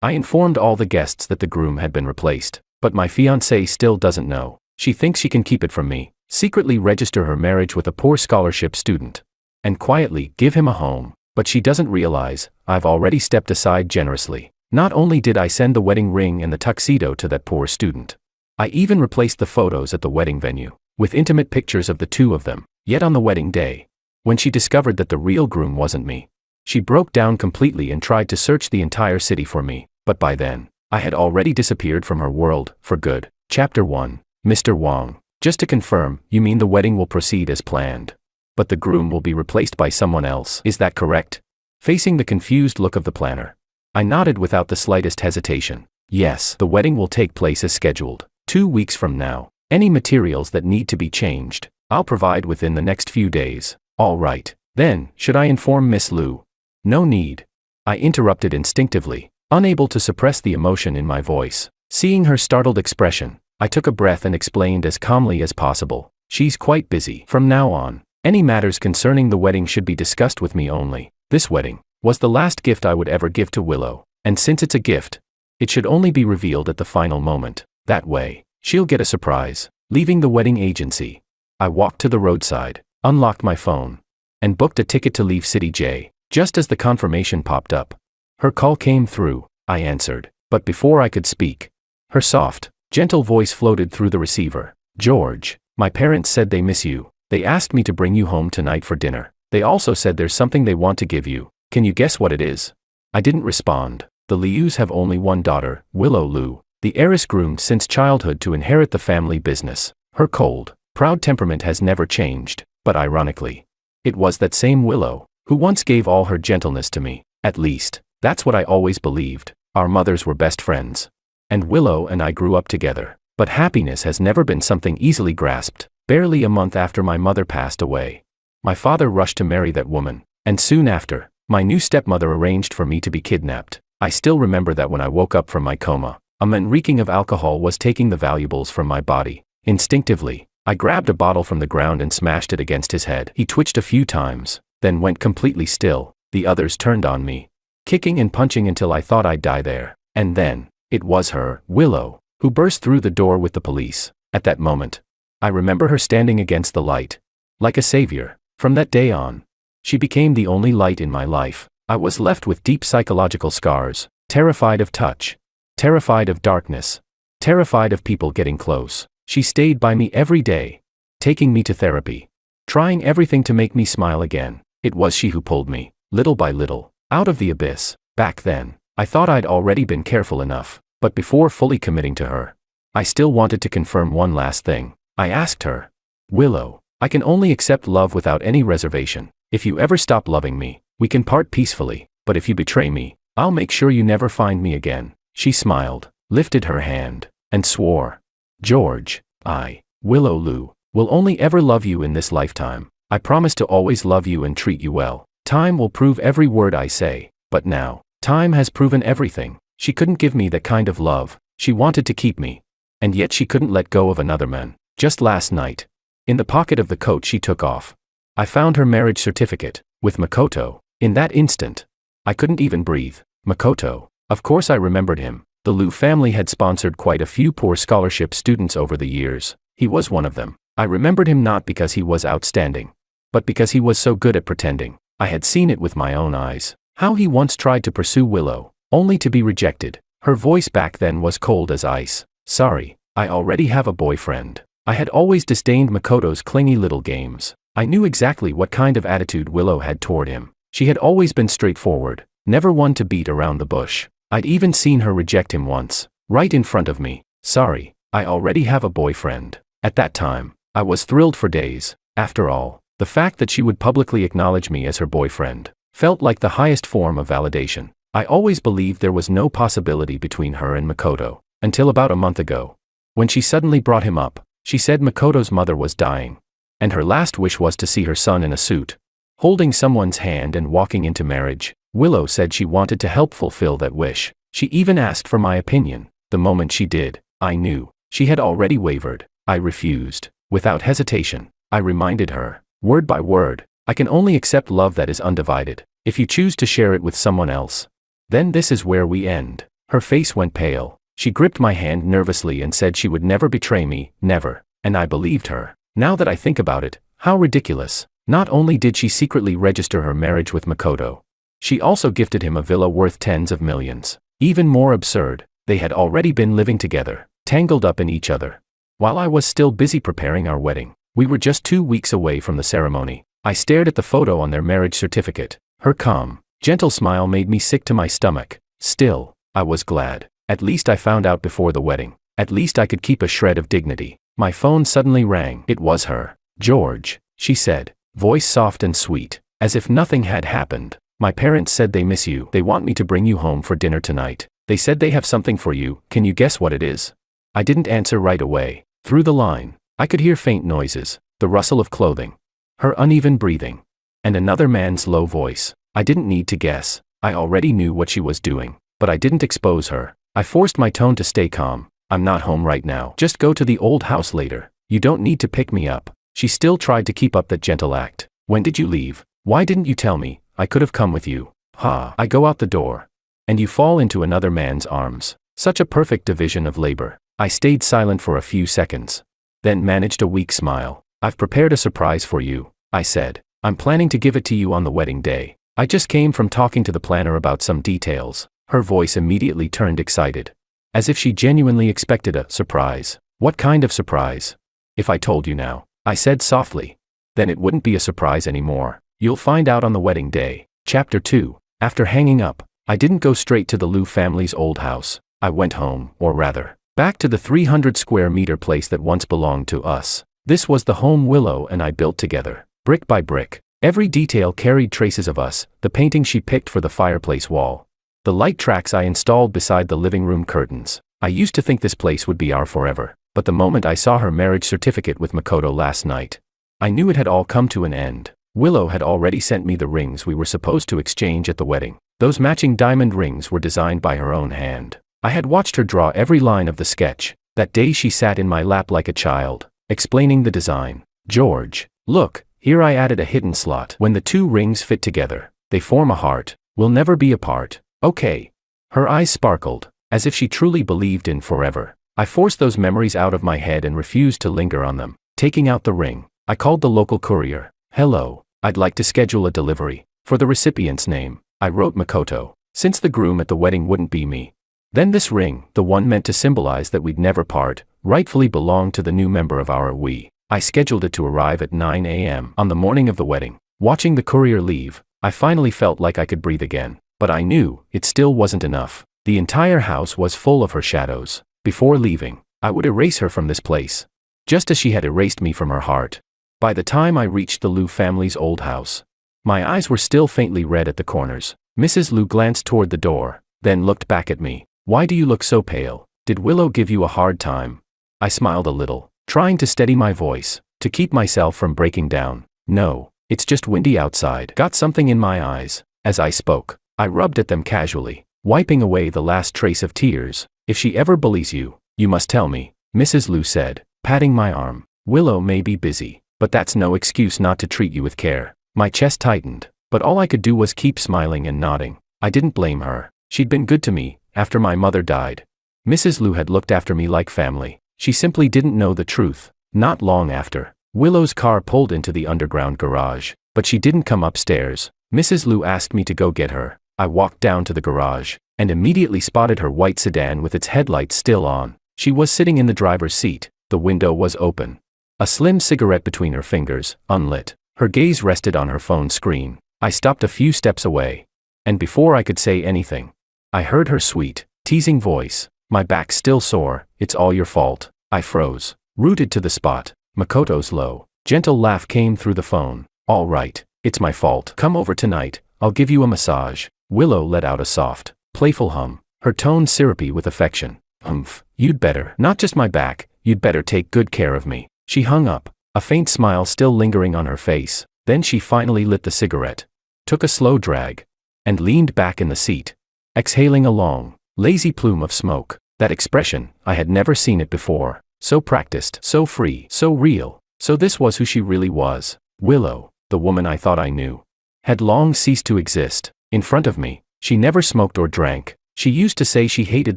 I informed all the guests that the groom had been replaced, but my fiancée still doesn't know. She thinks she can keep it from me, secretly register her marriage with a poor scholarship student, and quietly give him a home. But she doesn't realize, I've already stepped aside generously. Not only did I send the wedding ring and the tuxedo to that poor student, I even replaced the photos at the wedding venue, with intimate pictures of the two of them. Yet on the wedding day, when she discovered that the real groom wasn't me, she broke down completely and tried to search the entire city for me, but by then, I had already disappeared from her world, for good. Chapter 1. Mr. Wang. Just to confirm, you mean the wedding will proceed as planned, but the groom will be replaced by someone else, is that correct? Facing the confused look of the planner, I nodded without the slightest hesitation. Yes, the wedding will take place as scheduled. 2 weeks from now. Any materials that need to be changed, I'll provide within the next few days. All right. Then, should I inform Miss Liu? No need. I interrupted instinctively, unable to suppress the emotion in my voice. Seeing her startled expression, I took a breath and explained as calmly as possible. She's quite busy. From now on, any matters concerning the wedding should be discussed with me only. This wedding was the last gift I would ever give to Willow, and since it's a gift, it should only be revealed at the final moment. That way, she'll get a surprise. Leaving the wedding agency, I walked to the roadside, unlocked my phone, and booked a ticket to leave City J. Just as the confirmation popped up, her call came through. I answered, but before I could speak, her soft, gentle voice floated through the receiver. George, my parents said they miss you. They asked me to bring you home tonight for dinner. They also said there's something they want to give you. Can you guess what it is? I didn't respond. The Lius have only one daughter, Willow Liu, the heiress groomed since childhood to inherit the family business. Her cold, proud temperament has never changed, but ironically, it was that same Willow who once gave all her gentleness to me. At least, that's what I always believed. Our mothers were best friends, and Willow and I grew up together. But happiness has never been something easily grasped. Barely a month after my mother passed away, my father rushed to marry that woman, and soon after, my new stepmother arranged for me to be kidnapped. I still remember that when I woke up from my coma, a man reeking of alcohol was taking the valuables from my body. Instinctively, I grabbed a bottle from the ground and smashed it against his head. He twitched a few times, then went completely still. The others turned on me, kicking and punching until I thought I'd die there. And then, it was her, Willow, who burst through the door with the police. At that moment, I remember her standing against the light, like a savior. From that day on, she became the only light in my life. I was left with deep psychological scars, terrified of touch, terrified of darkness, terrified of people getting close. She stayed by me every day, taking me to therapy, trying everything to make me smile again. It was she who pulled me, little by little, out of the abyss. Back then, I thought I'd already been careful enough, but before fully committing to her, I still wanted to confirm one last thing. I asked her, Willow, I can only accept love without any reservation. If you ever stop loving me, we can part peacefully, but if you betray me, I'll make sure you never find me again. She smiled, lifted her hand, and swore. George, I, Willow Liu, will only ever love you in this lifetime. I promise to always love you and treat you well. Time will prove every word I say, but now, time has proven everything. She couldn't give me that kind of love. She wanted to keep me, and yet she couldn't let go of another man. Just last night, in the pocket of the coat she took off, I found her marriage certificate, with Makoto. In that instant, I couldn't even breathe. Makoto. Of course I remembered him. The Liu family had sponsored quite a few poor scholarship students over the years. He was one of them. I remembered him not because he was outstanding, but because he was so good at pretending. I had seen it with my own eyes. How he once tried to pursue Willow, only to be rejected. Her voice back then was cold as ice. Sorry, I already have a boyfriend. I had always disdained Makoto's clingy little games. I knew exactly what kind of attitude Willow had toward him. She had always been straightforward, never one to beat around the bush. I'd even seen her reject him once, right in front of me. Sorry, I already have a boyfriend. At that time, I was thrilled for days. After all, the fact that she would publicly acknowledge me as her boyfriend felt like the highest form of validation. I always believed there was no possibility between her and Makoto, until about a month ago, when she suddenly brought him up. She said Makoto's mother was dying, and her last wish was to see her son in a suit, holding someone's hand and walking into marriage. Willow said she wanted to help fulfill that wish. She even asked for my opinion. The moment she did, I knew she had already wavered. I refused. Without hesitation, I reminded her, word by word, I can only accept love that is undivided. If you choose to share it with someone else, then this is where we end. Her face went pale. She gripped my hand nervously and said she would never betray me, never. And I believed her. Now that I think about it, how ridiculous. Not only did she secretly register her marriage with Makoto, she also gifted him a villa worth tens of millions. Even more absurd, they had already been living together, tangled up in each other. While I was still busy preparing our wedding, we were just 2 weeks away from the ceremony. I stared at the photo on their marriage certificate. Her calm, gentle smile made me sick to my stomach. Still, I was glad. At least I found out before the wedding. At least I could keep a shred of dignity. My phone suddenly rang. It was her. "George," she said, voice soft and sweet, as if nothing had happened. "My parents said they miss you. They want me to bring you home for dinner tonight. They said they have something for you. Can you guess what it is?" I didn't answer right away. Through the line, I could hear faint noises, the rustle of clothing, her uneven breathing, and another man's low voice. I didn't need to guess. I already knew what she was doing, but I didn't expose her. I forced my tone to stay calm. "I'm not home right now. Just go to the old house later. You don't need to pick me up." She still tried to keep up that gentle act. "When did you leave? Why didn't you tell me? I could have come with you." Ha! I go out the door. And you fall into another man's arms. Such a perfect division of labor. I stayed silent for a few seconds, then managed a weak smile. "I've prepared a surprise for you," I said. "I'm planning to give it to you on the wedding day. I just came from talking to the planner about some details." Her voice immediately turned excited, as if she genuinely expected a surprise. "What kind of surprise?" "If I told you now," I said softly, "then it wouldn't be a surprise anymore. You'll find out on the wedding day." Chapter 2. After hanging up, I didn't go straight to the Liu family's old house. I went home, or rather, back to the 300 square meter place that once belonged to us. This was the home Willow and I built together, brick by brick. Every detail carried traces of us, the painting she picked for the fireplace wall, the light tracks I installed beside the living room curtains. I used to think this place would be our forever, but the moment I saw her marriage certificate with Makoto last night, I knew it had all come to an end. Willow had already sent me the rings we were supposed to exchange at the wedding. Those matching diamond rings were designed by her own hand. I had watched her draw every line of the sketch. That day she sat in my lap like a child, explaining the design. "George, look, here I added a hidden slot. When the two rings fit together, they form a heart. We'll never be apart. Okay." Her eyes sparkled, as if she truly believed in forever. I forced those memories out of my head and refused to linger on them. Taking out the ring, I called the local courier. "Hello, I'd like to schedule a delivery. For the recipient's name, I wrote Makoto, since the groom at the wedding wouldn't be me. Then this ring, the one meant to symbolize that we'd never part, rightfully belonged to the new member of our we. I scheduled it to arrive at 9 a.m. on the morning of the wedding. Watching the courier leave, I finally felt like I could breathe again. But I knew, it still wasn't enough. The entire house was full of her shadows. Before leaving, I would erase her from this place, just as she had erased me from her heart. By the time I reached the Liu family's old house, my eyes were still faintly red at the corners. Mrs. Liu glanced toward the door, then looked back at me. "Why do you look so pale? Did Willow give you a hard time?" I smiled a little, trying to steady my voice, to keep myself from breaking down. "No, it's just windy outside." Got something in my eyes. As I spoke, I rubbed at them casually, wiping away the last trace of tears. "If she ever bullies you, you must tell me," Mrs. Liu said, patting my arm. "Willow may be busy, but that's no excuse not to treat you with care." My chest tightened, but all I could do was keep smiling and nodding. I didn't blame her. She'd been good to me, after my mother died. Mrs. Liu had looked after me like family. She simply didn't know the truth. Not long after, Willow's car pulled into the underground garage, but she didn't come upstairs. Mrs. Liu asked me to go get her. I walked down to the garage, and immediately spotted her white sedan with its headlights still on. She was sitting in the driver's seat. The window was open. A slim cigarette between her fingers, unlit. Her gaze rested on her phone screen. I stopped a few steps away, and before I could say anything, I heard her sweet, teasing voice. My back still sore. "It's all your fault." I froze, rooted to the spot. Makoto's low, gentle laugh came through the phone. "All right, it's my fault. Come over tonight. I'll give you a massage." Willow let out a soft, playful hum, her tone syrupy with affection. "Humph, you'd better. Not just my back, you'd better take good care of me." She hung up, a faint smile still lingering on her face. Then she finally lit the cigarette, took a slow drag, and leaned back in the seat, exhaling a long, lazy plume of smoke. That expression, I had never seen it before. So practiced, so free, so real. So this was who she really was. Willow, the woman I thought I knew, had long ceased to exist. In front of me, she never smoked or drank. She used to say she hated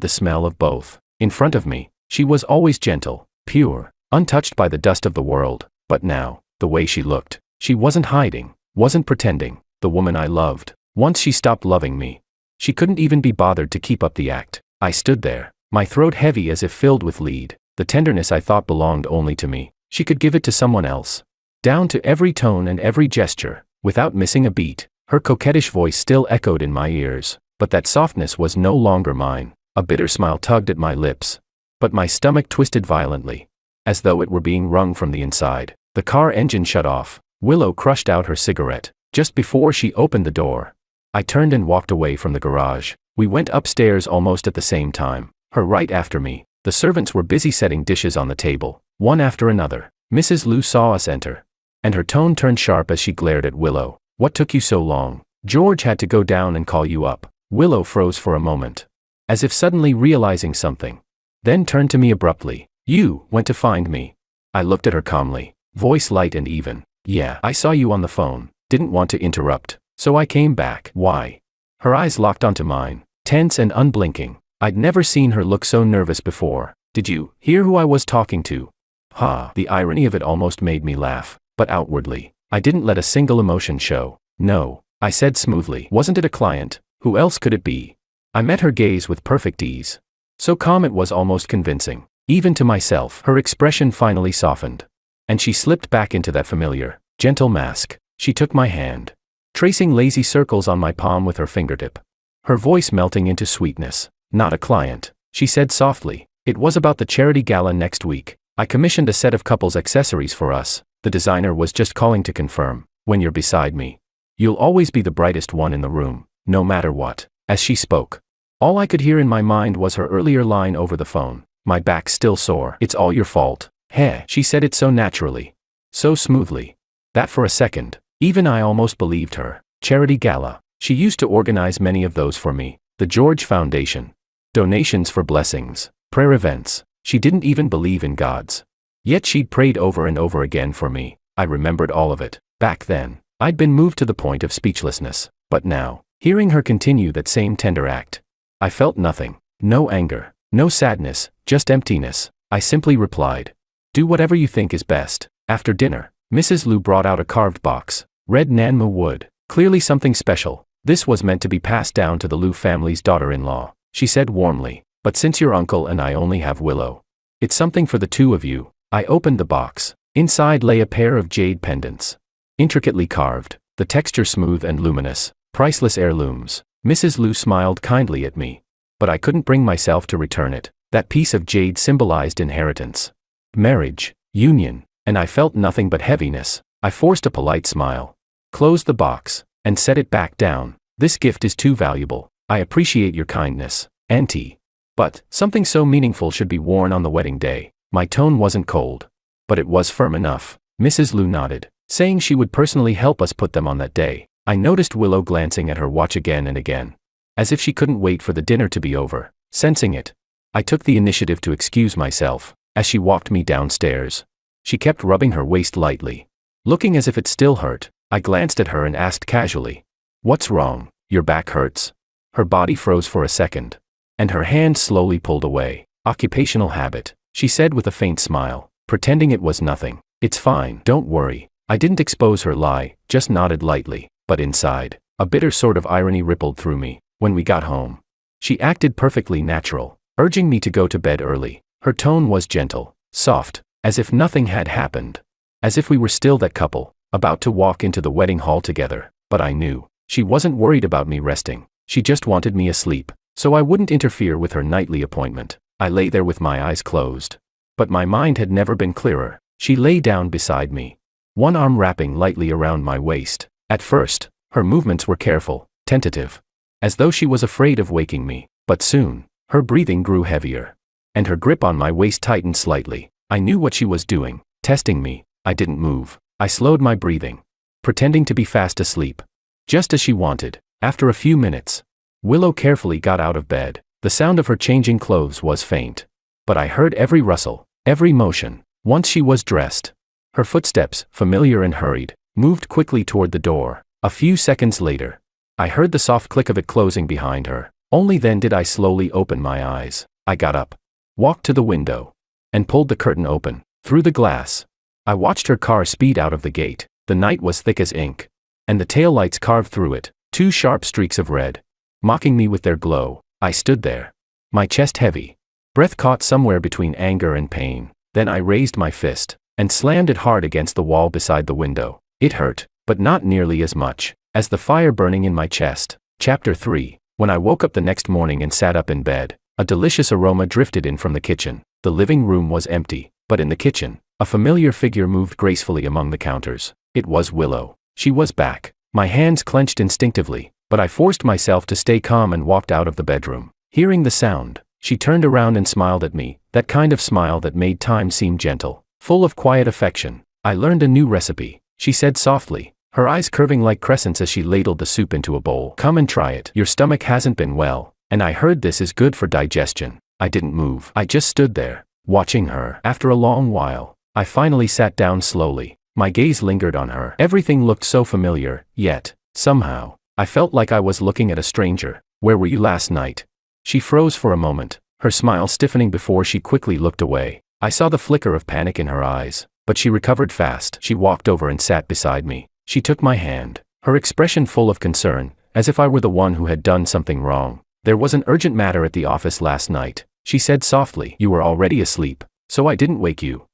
the smell of both. In front of me, she was always gentle, pure, untouched by the dust of the world. But now, the way she looked, she wasn't hiding, wasn't pretending, the woman I loved. Once she stopped loving me. She couldn't even be bothered to keep up the act. I stood there, my throat heavy as if filled with lead. The tenderness I thought belonged only to me, she could give it to someone else. Down to every tone and every gesture, without missing a beat, her coquettish voice still echoed in my ears. But that softness was no longer mine. A bitter smile tugged at my lips. But my stomach twisted violently, as though it were being wrung from the inside. The car engine shut off. Willow crushed out her cigarette, just before she opened the door. I turned and walked away from the garage. We went upstairs almost at the same time, her right after me. The servants were busy setting dishes on the table, one after another. Mrs. Lu saw us enter, and her tone turned sharp as she glared at Willow. What took you so long? George had to go down and call you up. Willow froze for a moment, as if suddenly realizing something, then turned to me abruptly. You went to find me. I looked at her calmly, voice light and even. Yeah, I saw you on the phone, didn't want to interrupt, so I came back. Why? Her eyes locked onto mine, tense and unblinking. I'd never seen her look so nervous before. Did you hear who I was talking to? The irony of it almost made me laugh, but outwardly, I didn't let a single emotion show. No, I said smoothly. Wasn't it a client? Who else could it be? I met her gaze with perfect ease. So calm it was almost convincing. Even to myself, her expression finally softened. And she slipped back into that familiar, gentle mask. She took my hand, tracing lazy circles on my palm with her fingertip. Her voice melting into sweetness. Not a client, she said softly. It was about the charity gala next week. I commissioned a set of couples accessories for us. The designer was just calling to confirm. When you're beside me, you'll always be the brightest one in the room, no matter what. As she spoke, all I could hear in my mind was her earlier line over the phone. My back's still sore. It's all your fault. Heh, she said it so naturally, so smoothly, that for a second, even I almost believed her. Charity gala. She used to organize many of those for me. The George Foundation. Donations for blessings. Prayer events. She didn't even believe in gods. Yet she'd prayed over and over again for me. I remembered all of it. Back then, I'd been moved to the point of speechlessness. But now, hearing her continue that same tender act, I felt nothing. No anger, no sadness, just emptiness. I simply replied, do whatever you think is best. After dinner, Mrs. Lu brought out a carved box, red Nanmu wood, clearly something special. This was meant to be passed down to the Lu family's daughter-in-law, she said warmly. But since your uncle and I only have Willow, it's something for the two of you. I opened the box. Inside lay a pair of jade pendants, intricately carved, the texture smooth and luminous, priceless heirlooms. Mrs. Lu smiled kindly at me, but I couldn't bring myself to return it. That piece of jade symbolized inheritance, marriage, union, and I felt nothing but heaviness. I forced a polite smile, closed the box, and set it back down. This gift is too valuable. I appreciate your kindness, Auntie. But something so meaningful should be worn on the wedding day. My tone wasn't cold, but it was firm enough. Mrs. Lu nodded, saying she would personally help us put them on that day. I noticed Willow glancing at her watch again and again, as if she couldn't wait for the dinner to be over. Sensing it, I took the initiative to excuse myself. As she walked me downstairs, she kept rubbing her waist lightly, looking as if it still hurt. I glanced at her and asked casually, "What's wrong? Your back hurts?" Her body froze for a second, and her hand slowly pulled away. "Occupational habit," she said with a faint smile, pretending it was nothing. "It's fine, don't worry." I didn't expose her lie, just nodded lightly, but inside, a bitter sort of irony rippled through me. When we got home, she acted perfectly natural, urging me to go to bed early. Her tone was gentle, soft, as if nothing had happened, as if we were still that couple, about to walk into the wedding hall together. But I knew, she wasn't worried about me resting. She just wanted me asleep, so I wouldn't interfere with her nightly appointment. I lay there with my eyes closed, but my mind had never been clearer. She lay down beside me, one arm wrapping lightly around my waist. At first, her movements were careful, tentative, as though she was afraid of waking me. But soon, her breathing grew heavier, and her grip on my waist tightened slightly. I knew what she was doing, testing me. I didn't move. I slowed my breathing, pretending to be fast asleep, just as she wanted. After a few minutes, Willow carefully got out of bed. The sound of her changing clothes was faint, but I heard every rustle, every motion. Once she was dressed, her footsteps, familiar and hurried, moved quickly toward the door. A few seconds later, I heard the soft click of it closing behind her. Only then did I slowly open my eyes. I got up, walked to the window, and pulled the curtain open. Through the glass, I watched her car speed out of the gate. The night was thick as ink, and the taillights carved through it, 2 sharp streaks of red, mocking me with their glow. I stood there, my chest heavy, breath caught somewhere between anger and pain. Then I raised my fist and slammed it hard against the wall beside the window. It hurt, but not nearly as much as the fire burning in my chest. Chapter 3. When I woke up the next morning and sat up in bed, a delicious aroma drifted in from the kitchen. The living room was empty, but in the kitchen, a familiar figure moved gracefully among the counters. It was Willow. She was back. My hands clenched instinctively, but I forced myself to stay calm and walked out of the bedroom. Hearing the sound, she turned around and smiled at me, that kind of smile that made time seem gentle, full of quiet affection. "I learned a new recipe," she said softly, her eyes curving like crescents as she ladled the soup into a bowl. "Come and try it. Your stomach hasn't been well, and I heard this is good for digestion." I didn't move. I just stood there, watching her. After a long while, I finally sat down slowly. My gaze lingered on her. Everything looked so familiar, yet, somehow, I felt like I was looking at a stranger. "Where were you last night?" She froze for a moment, her smile stiffening before she quickly looked away. I saw the flicker of panic in her eyes, but she recovered fast. She walked over and sat beside me. She took my hand, her expression full of concern, as if I were the one who had done something wrong. "There was an urgent matter at the office last night," she said softly. "You were already asleep, so I didn't wake you."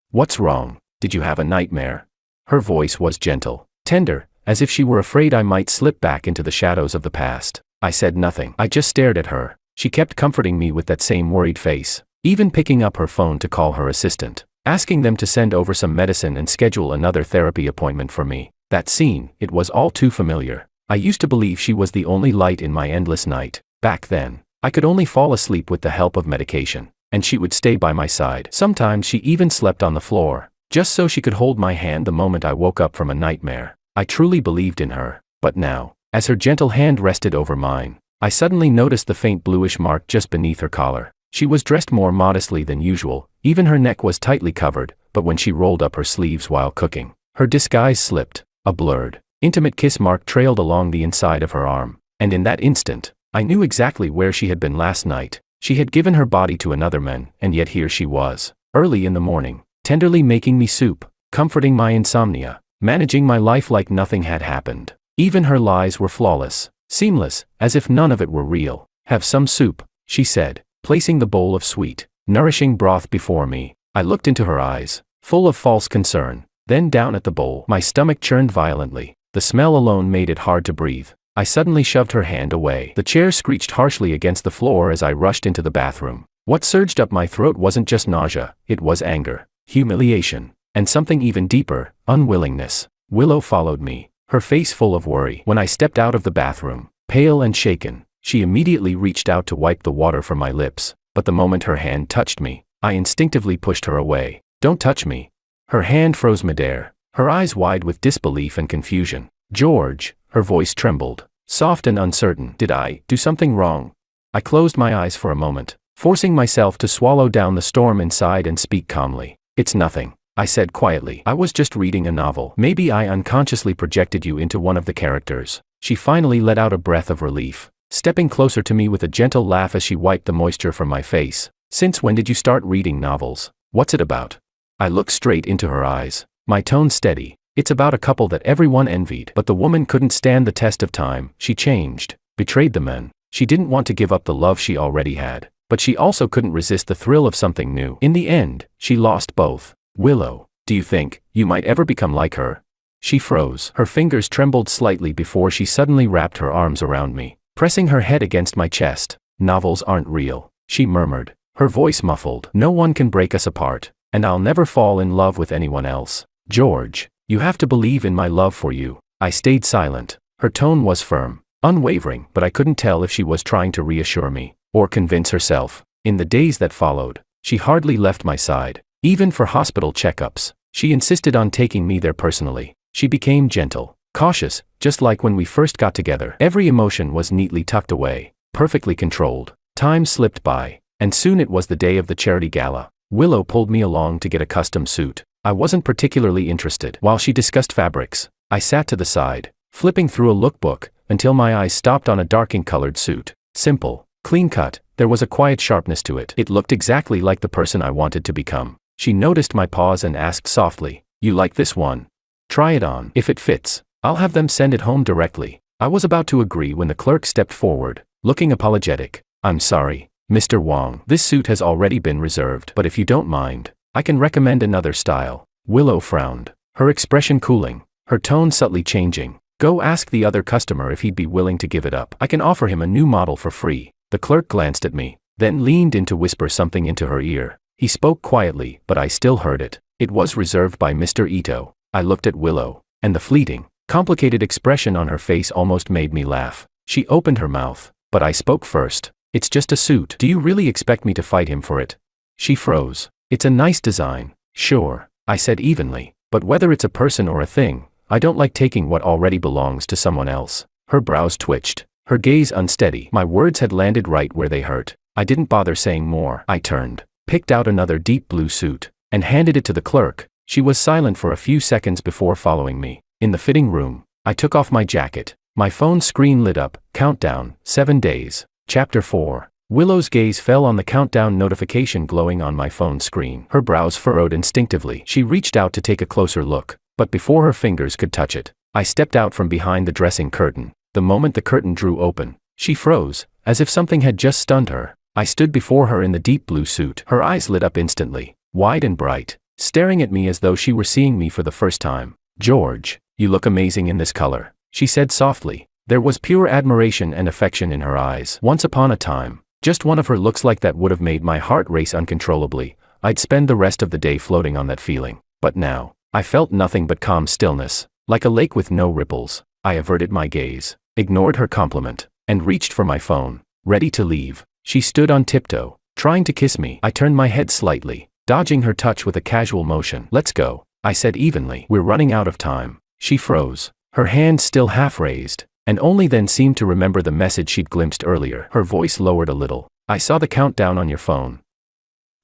"What's wrong? Did you have a nightmare?" Her voice was gentle, tender, as if she were afraid I might slip back into the shadows of the past. I said nothing. I just stared at her. She kept comforting me with that same worried face, even picking up her phone to call her assistant, asking them to send over some medicine and schedule another therapy appointment for me. That scene, it was all too familiar. I used to believe she was the only light in my endless night. Back then, I could only fall asleep with the help of medication, and she would stay by my side. Sometimes she even slept on the floor, just so she could hold my hand the moment I woke up from a nightmare. I truly believed in her. But now, as her gentle hand rested over mine, I suddenly noticed the faint bluish mark just beneath her collar. She was dressed more modestly than usual, even her neck was tightly covered, but when she rolled up her sleeves while cooking, her disguise slipped. A blurred, intimate kiss mark trailed along the inside of her arm, and in that instant, I knew exactly where she had been last night. She had given her body to another man, and yet here she was, early in the morning, tenderly making me soup, comforting my insomnia, managing my life like nothing had happened. Even her lies were flawless, seamless, as if none of it were real. "Have some soup," she said, placing the bowl of sweet, nourishing broth before me. I looked into her eyes, full of false concern, then down at the bowl. My stomach churned violently. The smell alone made it hard to breathe. I suddenly shoved her hand away. The chair screeched harshly against the floor as I rushed into the bathroom. What surged up my throat wasn't just nausea, it was anger, humiliation, and something even deeper, unwillingness. Willow followed me, her face full of worry. When I stepped out of the bathroom, pale and shaken, she immediately reached out to wipe the water from my lips, but the moment her hand touched me, I instinctively pushed her away. "Don't touch me." Her hand froze midair, her eyes wide with disbelief and confusion. "George," her voice trembled, soft and uncertain. "Did I do something wrong?" I closed my eyes for a moment, forcing myself to swallow down the storm inside and speak calmly. "It's nothing," I said quietly. "I was just reading a novel. Maybe I unconsciously projected you into one of the characters." She finally let out a breath of relief, stepping closer to me with a gentle laugh as she wiped the moisture from my face. "Since when did you start reading novels? What's it about?" I looked straight into her eyes, my tone steady. "It's about a couple that everyone envied, but the woman couldn't stand the test of time. She changed, betrayed the men. She didn't want to give up the love she already had, but she also couldn't resist the thrill of something new. In the end, she lost both." "Willow, do you think you might ever become like her?" She froze. Her fingers trembled slightly before she suddenly wrapped her arms around me, pressing her head against my chest. "Novels aren't real," she murmured, her voice muffled. "No one can break us apart, and I'll never fall in love with anyone else. George, you have to believe in my love for you." I stayed silent. Her tone was firm, unwavering, but I couldn't tell if she was trying to reassure me or convince herself. In the days that followed, she hardly left my side. Even for hospital checkups, she insisted on taking me there personally. She became gentle, cautious, just like when we first got together. Every emotion was neatly tucked away, perfectly controlled. Time slipped by, and soon it was the day of the charity gala. Willow pulled me along to get a custom suit. I wasn't particularly interested. While she discussed fabrics, I sat to the side, flipping through a lookbook, until my eyes stopped on a dark ink-colored suit. Simple, clean cut, there was a quiet sharpness to it. It looked exactly like the person I wanted to become. She noticed my pause and asked softly, "You like this one? Try it on. If it fits, I'll have them send it home directly." I was about to agree when the clerk stepped forward, looking apologetic. "I'm sorry, Mr. Wong. This suit has already been reserved, but if you don't mind, I can recommend another style." Willow frowned, her expression cooling, her tone subtly changing. "Go ask the other customer if he'd be willing to give it up. I can offer him a new model for free." The clerk glanced at me, then leaned in to whisper something into her ear. He spoke quietly, but I still heard it. It was reserved by Mr. Ito. I looked at Willow, and the fleeting, complicated expression on her face almost made me laugh. She opened her mouth, but I spoke first. "It's just a suit. Do you really expect me to fight him for it?" She froze. "It's a nice design, sure," I said evenly, "but whether it's a person or a thing, I don't like taking what already belongs to someone else." Her brows twitched, her gaze unsteady. My words had landed right where they hurt. I didn't bother saying more. I turned, picked out another deep blue suit, and handed it to the clerk. She was silent for a few seconds before following me. In the fitting room, I took off my jacket. My phone screen lit up, countdown, 7 days. Chapter 4. Willow's gaze fell on the countdown notification glowing on my phone screen. Her brows furrowed instinctively. She reached out to take a closer look, but before her fingers could touch it, I stepped out from behind the dressing curtain. The moment the curtain drew open, she froze, as if something had just stunned her. I stood before her in the deep blue suit. Her eyes lit up instantly, wide and bright, staring at me as though she were seeing me for the first time. "George, you look amazing in this color," she said softly. There was pure admiration and affection in her eyes. Once upon a time, just one of her looks like that would have made my heart race uncontrollably. I'd spend the rest of the day floating on that feeling. But now, I felt nothing but calm stillness, like a lake with no ripples. I averted my gaze, ignored her compliment, and reached for my phone, ready to leave. She stood on tiptoe, trying to kiss me. I turned my head slightly, dodging her touch with a casual motion. "Let's go," I said evenly. "We're running out of time." She froze, her hand still half raised, and only then seemed to remember the message she'd glimpsed earlier. Her voice lowered a little. "I saw the countdown on your phone.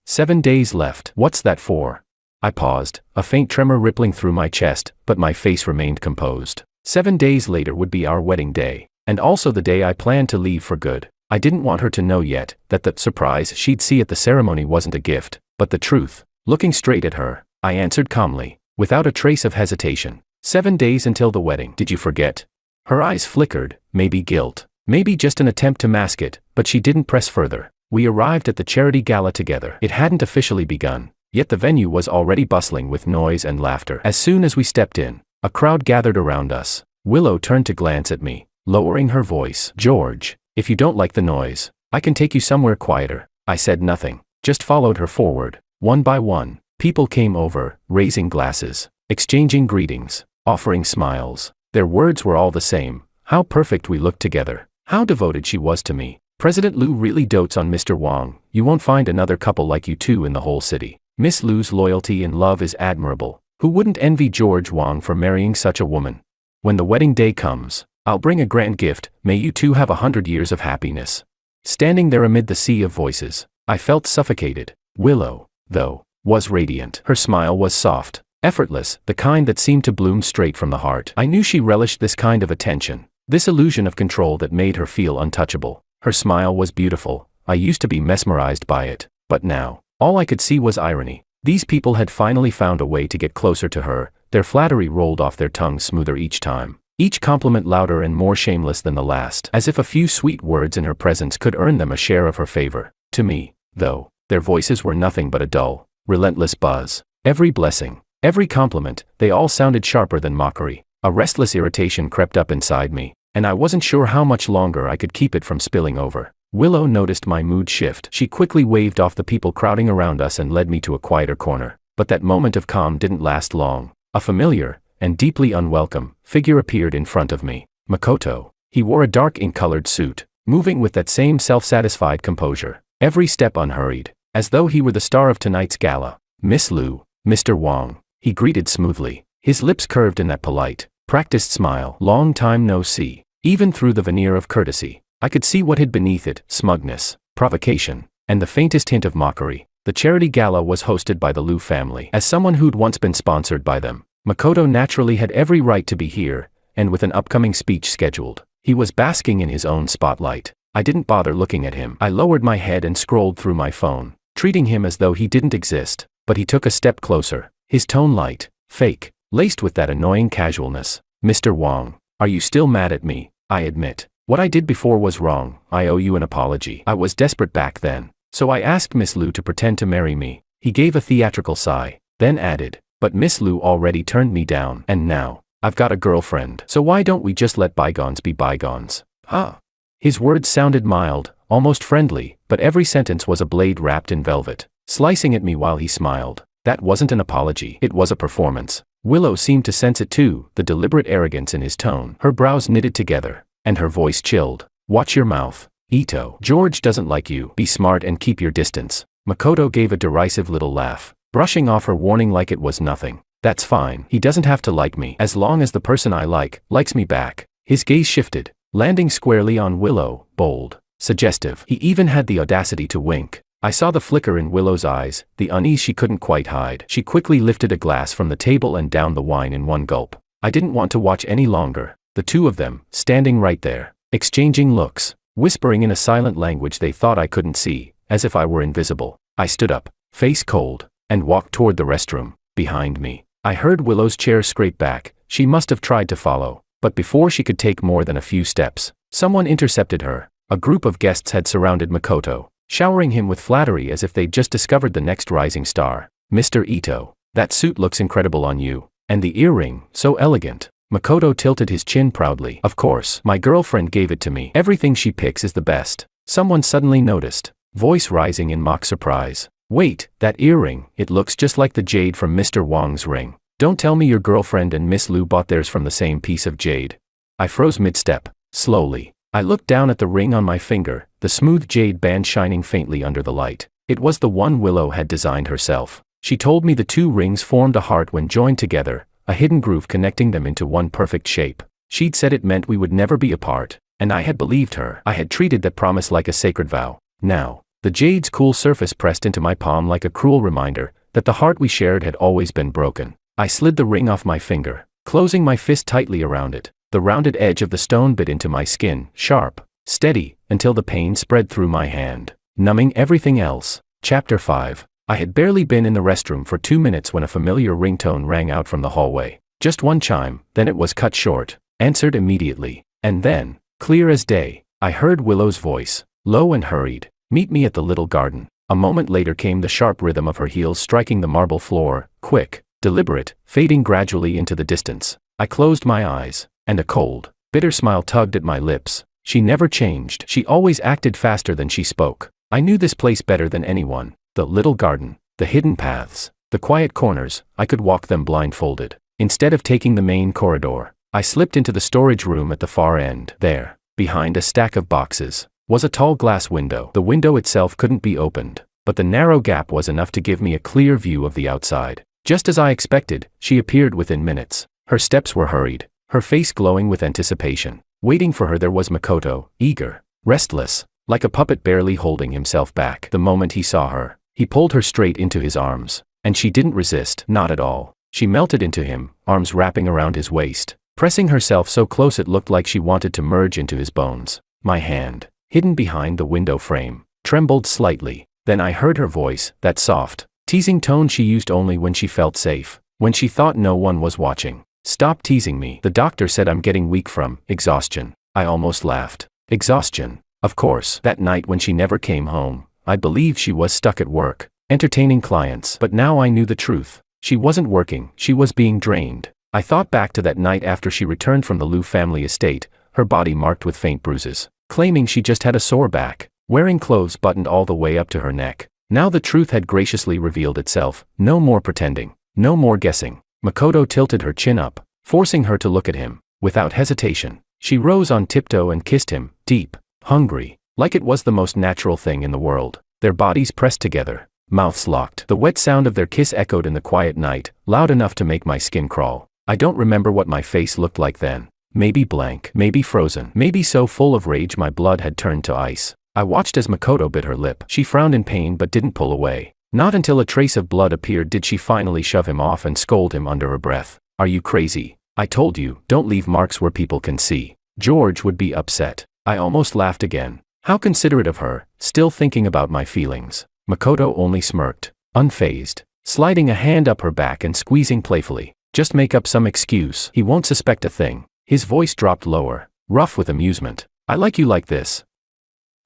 7 days left. What's that for?" I paused, a faint tremor rippling through my chest, but my face remained composed. 7 days later would be our wedding day, and also the day I planned to leave for good. I didn't want her to know yet that the surprise she'd see at the ceremony wasn't a gift, but the truth. Looking straight at her, I answered calmly, without a trace of hesitation. 7 days until the wedding. Did you forget?" Her eyes flickered, maybe guilt, maybe just an attempt to mask it, but she didn't press further. We arrived at the charity gala together. It hadn't officially begun, yet the venue was already bustling with noise and laughter. As soon as we stepped in, a crowd gathered around us. Willow turned to glance at me, lowering her voice. "George, if you don't like the noise, I can take you somewhere quieter." I said nothing, just followed her forward. One by one, people came over, raising glasses, exchanging greetings, offering smiles. Their words were all the same: how perfect we looked together, how devoted she was to me. "President Liu really dotes on Mr. Wong. You won't find another couple like you two in the whole city. Miss Liu's loyalty and love is admirable. Who wouldn't envy George Wong for marrying such a woman? When the wedding day comes, I'll bring a grand gift. May you two have 100 years of happiness." Standing there amid the sea of voices, I felt suffocated. Willow, though, was radiant. Her smile was soft, effortless, the kind that seemed to bloom straight from the heart. I knew she relished this kind of attention, this illusion of control that made her feel untouchable. Her smile was beautiful. I used to be mesmerized by it, but now, all I could see was irony. These people had finally found a way to get closer to her. Their flattery rolled off their tongues smoother each time, each compliment louder and more shameless than the last, as if a few sweet words in her presence could earn them a share of her favor. To me, though, their voices were nothing but a dull, relentless buzz. Every blessing, every compliment, they all sounded sharper than mockery. A restless irritation crept up inside me, and I wasn't sure how much longer I could keep it from spilling over. Willow noticed my mood shift. She quickly waved off the people crowding around us and led me to a quieter corner. But that moment of calm didn't last long. A familiar, and deeply unwelcome, figure appeared in front of me. Makoto. He wore a dark ink-colored suit, moving with that same self-satisfied composure, every step unhurried, as though he were the star of tonight's gala. "Miss Liu, Mr. Wong," he greeted smoothly, his lips curved in that polite, practiced smile. "Long time no see." Even through the veneer of courtesy, I could see what hid beneath it: smugness, provocation, and the faintest hint of mockery. The charity gala was hosted by the Liu family. As someone who'd once been sponsored by them, Makoto naturally had every right to be here, and with an upcoming speech scheduled, he was basking in his own spotlight. I didn't bother looking at him. I lowered my head and scrolled through my phone, treating him as though he didn't exist. But he took a step closer, his tone light, fake, laced with that annoying casualness. Mr. Wong, are you still mad at me? I admit. What I did before was wrong. I owe you an apology. I was desperate back then. So I asked Miss Liu to pretend to marry me. He gave a theatrical sigh, then added, but Miss Liu already turned me down, and now, I've got a girlfriend. So why don't we just let bygones be bygones? Huh? His words sounded mild, almost friendly, but every sentence was a blade wrapped in velvet, slicing at me while he smiled. That wasn't an apology, it was a performance. Willow seemed to sense it too, the deliberate arrogance in his tone. Her brows knitted together, and her voice chilled. Watch your mouth, Ito. George doesn't like you. Be smart and keep your distance. Makoto gave a derisive little laugh, brushing off her warning like it was nothing. That's fine. He doesn't have to like me, as long as the person I like, likes me back. His gaze shifted, landing squarely on Willow, bold, suggestive. He even had the audacity to wink. I saw the flicker in Willow's eyes, the unease she couldn't quite hide. She quickly lifted a glass from the table and downed the wine in one gulp. I didn't want to watch any longer. The two of them, standing right there, exchanging looks, whispering in a silent language they thought I couldn't see, as if I were invisible. I stood up, face cold, and walked toward the restroom. Behind me, I heard Willow's chair scrape back. She must have tried to follow, but before she could take more than a few steps, someone intercepted her. A group of guests had surrounded Makoto, showering him with flattery as if they'd just discovered the next rising star. Mr. Ito, that suit looks incredible on you, and the earring, so elegant. Makoto tilted his chin proudly. Of course, my girlfriend gave it to me. Everything she picks is the best. Someone suddenly noticed, voice rising in mock surprise. Wait, that earring, it looks just like the jade from Mr. Wong's ring. Don't tell me your girlfriend and Miss Liu bought theirs from the same piece of jade. I froze mid-step. Slowly, I looked down at the ring on my finger, the smooth jade band shining faintly under the light. It was the one Willow had designed herself. She told me the two rings formed a heart when joined together, a hidden groove connecting them into one perfect shape. She'd said it meant we would never be apart, and I had believed her. I had treated that promise like a sacred vow. Now, the jade's cool surface pressed into my palm like a cruel reminder that the heart we shared had always been broken. I slid the ring off my finger, closing my fist tightly around it. The rounded edge of the stone bit into my skin, sharp, steady, until the pain spread through my hand, numbing everything else. Chapter 5. I had barely been in the restroom for 2 minutes when a familiar ringtone rang out from the hallway. Just one chime, then it was cut short, answered immediately. And then, clear as day, I heard Willow's voice, low and hurried. Meet me at the little garden. A moment later came the sharp rhythm of her heels striking the marble floor, quick, deliberate, fading gradually into the distance. I closed my eyes, and a cold, bitter smile tugged at my lips. She never changed. She always acted faster than she spoke. I knew this place better than anyone. The little garden, the hidden paths, the quiet corners, I could walk them blindfolded. Instead of taking the main corridor, I slipped into the storage room at the far end. There, behind a stack of boxes, was a tall glass window. The window itself couldn't be opened, but the narrow gap was enough to give me a clear view of the outside. Just as I expected, she appeared within minutes. Her steps were hurried, her face glowing with anticipation. Waiting for her there was Makoto, eager, restless, like a puppet barely holding himself back. The moment he saw her, he pulled her straight into his arms, and she didn't resist, not at all. She melted into him, arms wrapping around his waist, pressing herself so close it looked like she wanted to merge into his bones. My hand, hidden behind the window frame, trembled slightly. Then I heard her voice, that soft, teasing tone she used only when she felt safe, when she thought no one was watching. Stop teasing me. The doctor said I'm getting weak from exhaustion. I almost laughed. Exhaustion. Of course, that night when she never came home, I believed she was stuck at work, entertaining clients. But now I knew the truth. She wasn't working, she was being drained. I thought back to that night after she returned from the Liu family estate, her body marked with faint bruises, claiming she just had a sore back, wearing clothes buttoned all the way up to her neck. Now the truth had graciously revealed itself. No more pretending, no more guessing. Makoto tilted her chin up, forcing her to look at him. Without hesitation, she rose on tiptoe and kissed him, deep, hungry, like it was the most natural thing in the world. Their bodies pressed together, mouths locked. The wet sound of their kiss echoed in the quiet night, loud enough to make my skin crawl. I don't remember what my face looked like then. Maybe blank, maybe frozen, maybe so full of rage my blood had turned to ice. I watched as Makoto bit her lip. She frowned in pain but didn't pull away. Not until a trace of blood appeared did she finally shove him off and scold him under her breath. Are you crazy? I told you, don't leave marks where people can see. George would be upset. I almost laughed again. How considerate of her, still thinking about my feelings. Makoto only smirked, unfazed, sliding a hand up her back and squeezing playfully. Just make up some excuse. He won't suspect a thing. His voice dropped lower, rough with amusement. I like you like this.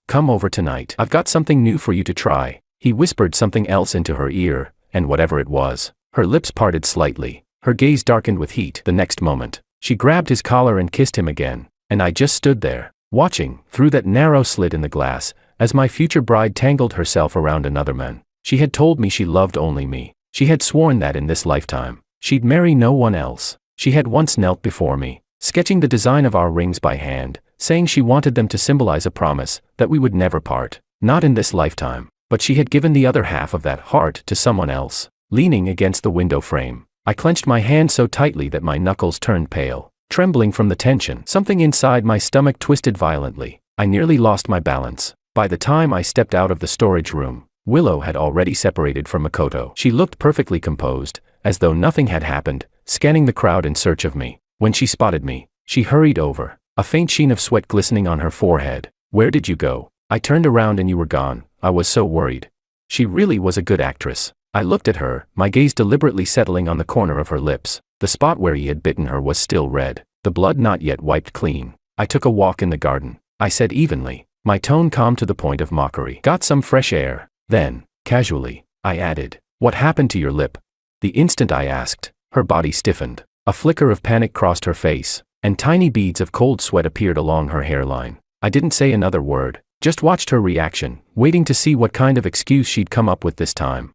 Come over tonight. I've got something new for you to try. He whispered something else into her ear, and whatever it was, her lips parted slightly. Her gaze darkened with heat. The next moment, she grabbed his collar and kissed him again, and I just stood there, watching, through that narrow slit in the glass, as my future bride tangled herself around another man. She had told me she loved only me. She had sworn that in this lifetime, she'd marry no one else. She had once knelt before me, sketching the design of our rings by hand, saying she wanted them to symbolize a promise that we would never part. Not in this lifetime, but she had given the other half of that heart to someone else. Leaning against the window frame, I clenched my hand so tightly that my knuckles turned pale, trembling from the tension. Something inside my stomach twisted violently. I nearly lost my balance. By the time I stepped out of the storage room, Willow had already separated from Makoto. She looked perfectly composed, as though nothing had happened, scanning the crowd in search of me. When she spotted me, she hurried over, a faint sheen of sweat glistening on her forehead. Where did you go? I turned around and you were gone. I was so worried. She really was a good actress. I looked at her, my gaze deliberately settling on the corner of her lips. The spot where he had bitten her was still red, the blood not yet wiped clean. I took a walk in the garden, I said evenly, my tone calm to the point of mockery. Got some fresh air. Then, casually, I added, what happened to your lip? The instant I asked, her body stiffened. A flicker of panic crossed her face, and tiny beads of cold sweat appeared along her hairline. I didn't say another word, just watched her reaction, waiting to see what kind of excuse she'd come up with this time.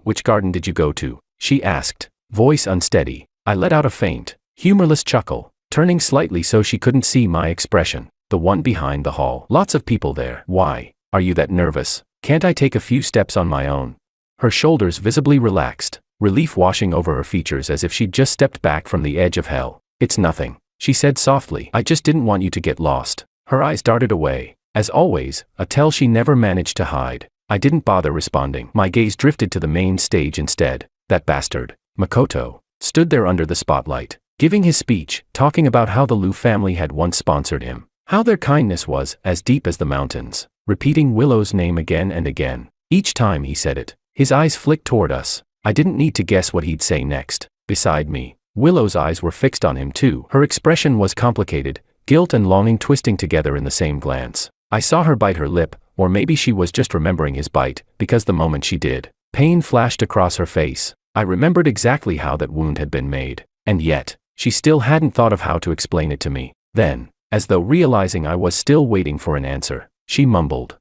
Which garden did you go to? She asked, voice unsteady. I let out a faint, humorless chuckle, turning slightly so she couldn't see my expression. The one behind the hall. Lots of people there. Why? Are you that nervous? Can't I take a few steps on my own? Her shoulders visibly relaxed, relief washing over her features as if she'd just stepped back from the edge of hell. It's nothing, she said softly. I just didn't want you to get lost. Her eyes darted away. As always, a tell she never managed to hide. I didn't bother responding. My gaze drifted to the main stage instead. That bastard, Makoto, stood there under the spotlight, giving his speech, talking about how the Liu family had once sponsored him, how their kindness was as deep as the mountains, repeating Willow's name again and again. Each time he said it, his eyes flicked toward us. I didn't need to guess what he'd say next. Beside me, Willow's eyes were fixed on him too. Her expression was complicated, guilt and longing twisting together in the same glance. I saw her bite her lip, or maybe she was just remembering his bite, because the moment she did, pain flashed across her face. I remembered exactly how that wound had been made, and yet, she still hadn't thought of how to explain it to me. Then, as though realizing I was still waiting for an answer, she mumbled,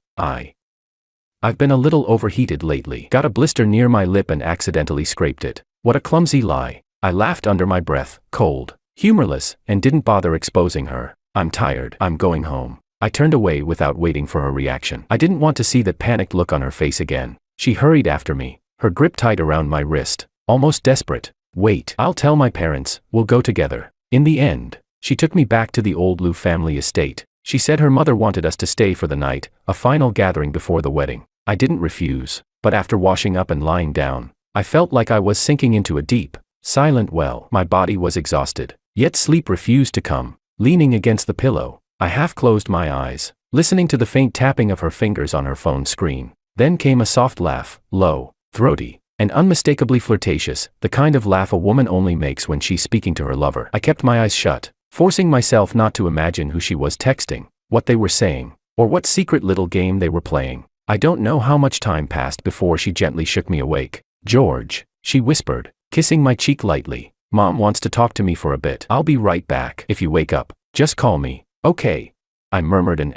I've been a little overheated lately. Got a blister near my lip and accidentally scraped it. What a clumsy lie. I laughed under my breath, cold, humorless, and didn't bother exposing her. I'm tired. I'm going home. I turned away without waiting for her reaction. I didn't want to see that panicked look on her face again. She hurried after me, her grip tight around my wrist, almost desperate. Wait, I'll tell my parents, we'll go together. In the end, she took me back to the old Liu family estate. She said her mother wanted us to stay for the night, a final gathering before the wedding. I didn't refuse, but after washing up and lying down, I felt like I was sinking into a deep, silent well. My body was exhausted, yet sleep refused to come. Leaning against the pillow, I half closed my eyes, listening to the faint tapping of her fingers on her phone screen. Then came a soft laugh, low, throaty, and unmistakably flirtatious, the kind of laugh a woman only makes when she's speaking to her lover. I kept my eyes shut, forcing myself not to imagine who she was texting, what they were saying, or what secret little game they were playing. I don't know how much time passed before she gently shook me awake. George, she whispered, kissing my cheek lightly. Mom wants to talk to me for a bit. I'll be right back. If you wake up, just call me. Okay. I murmured an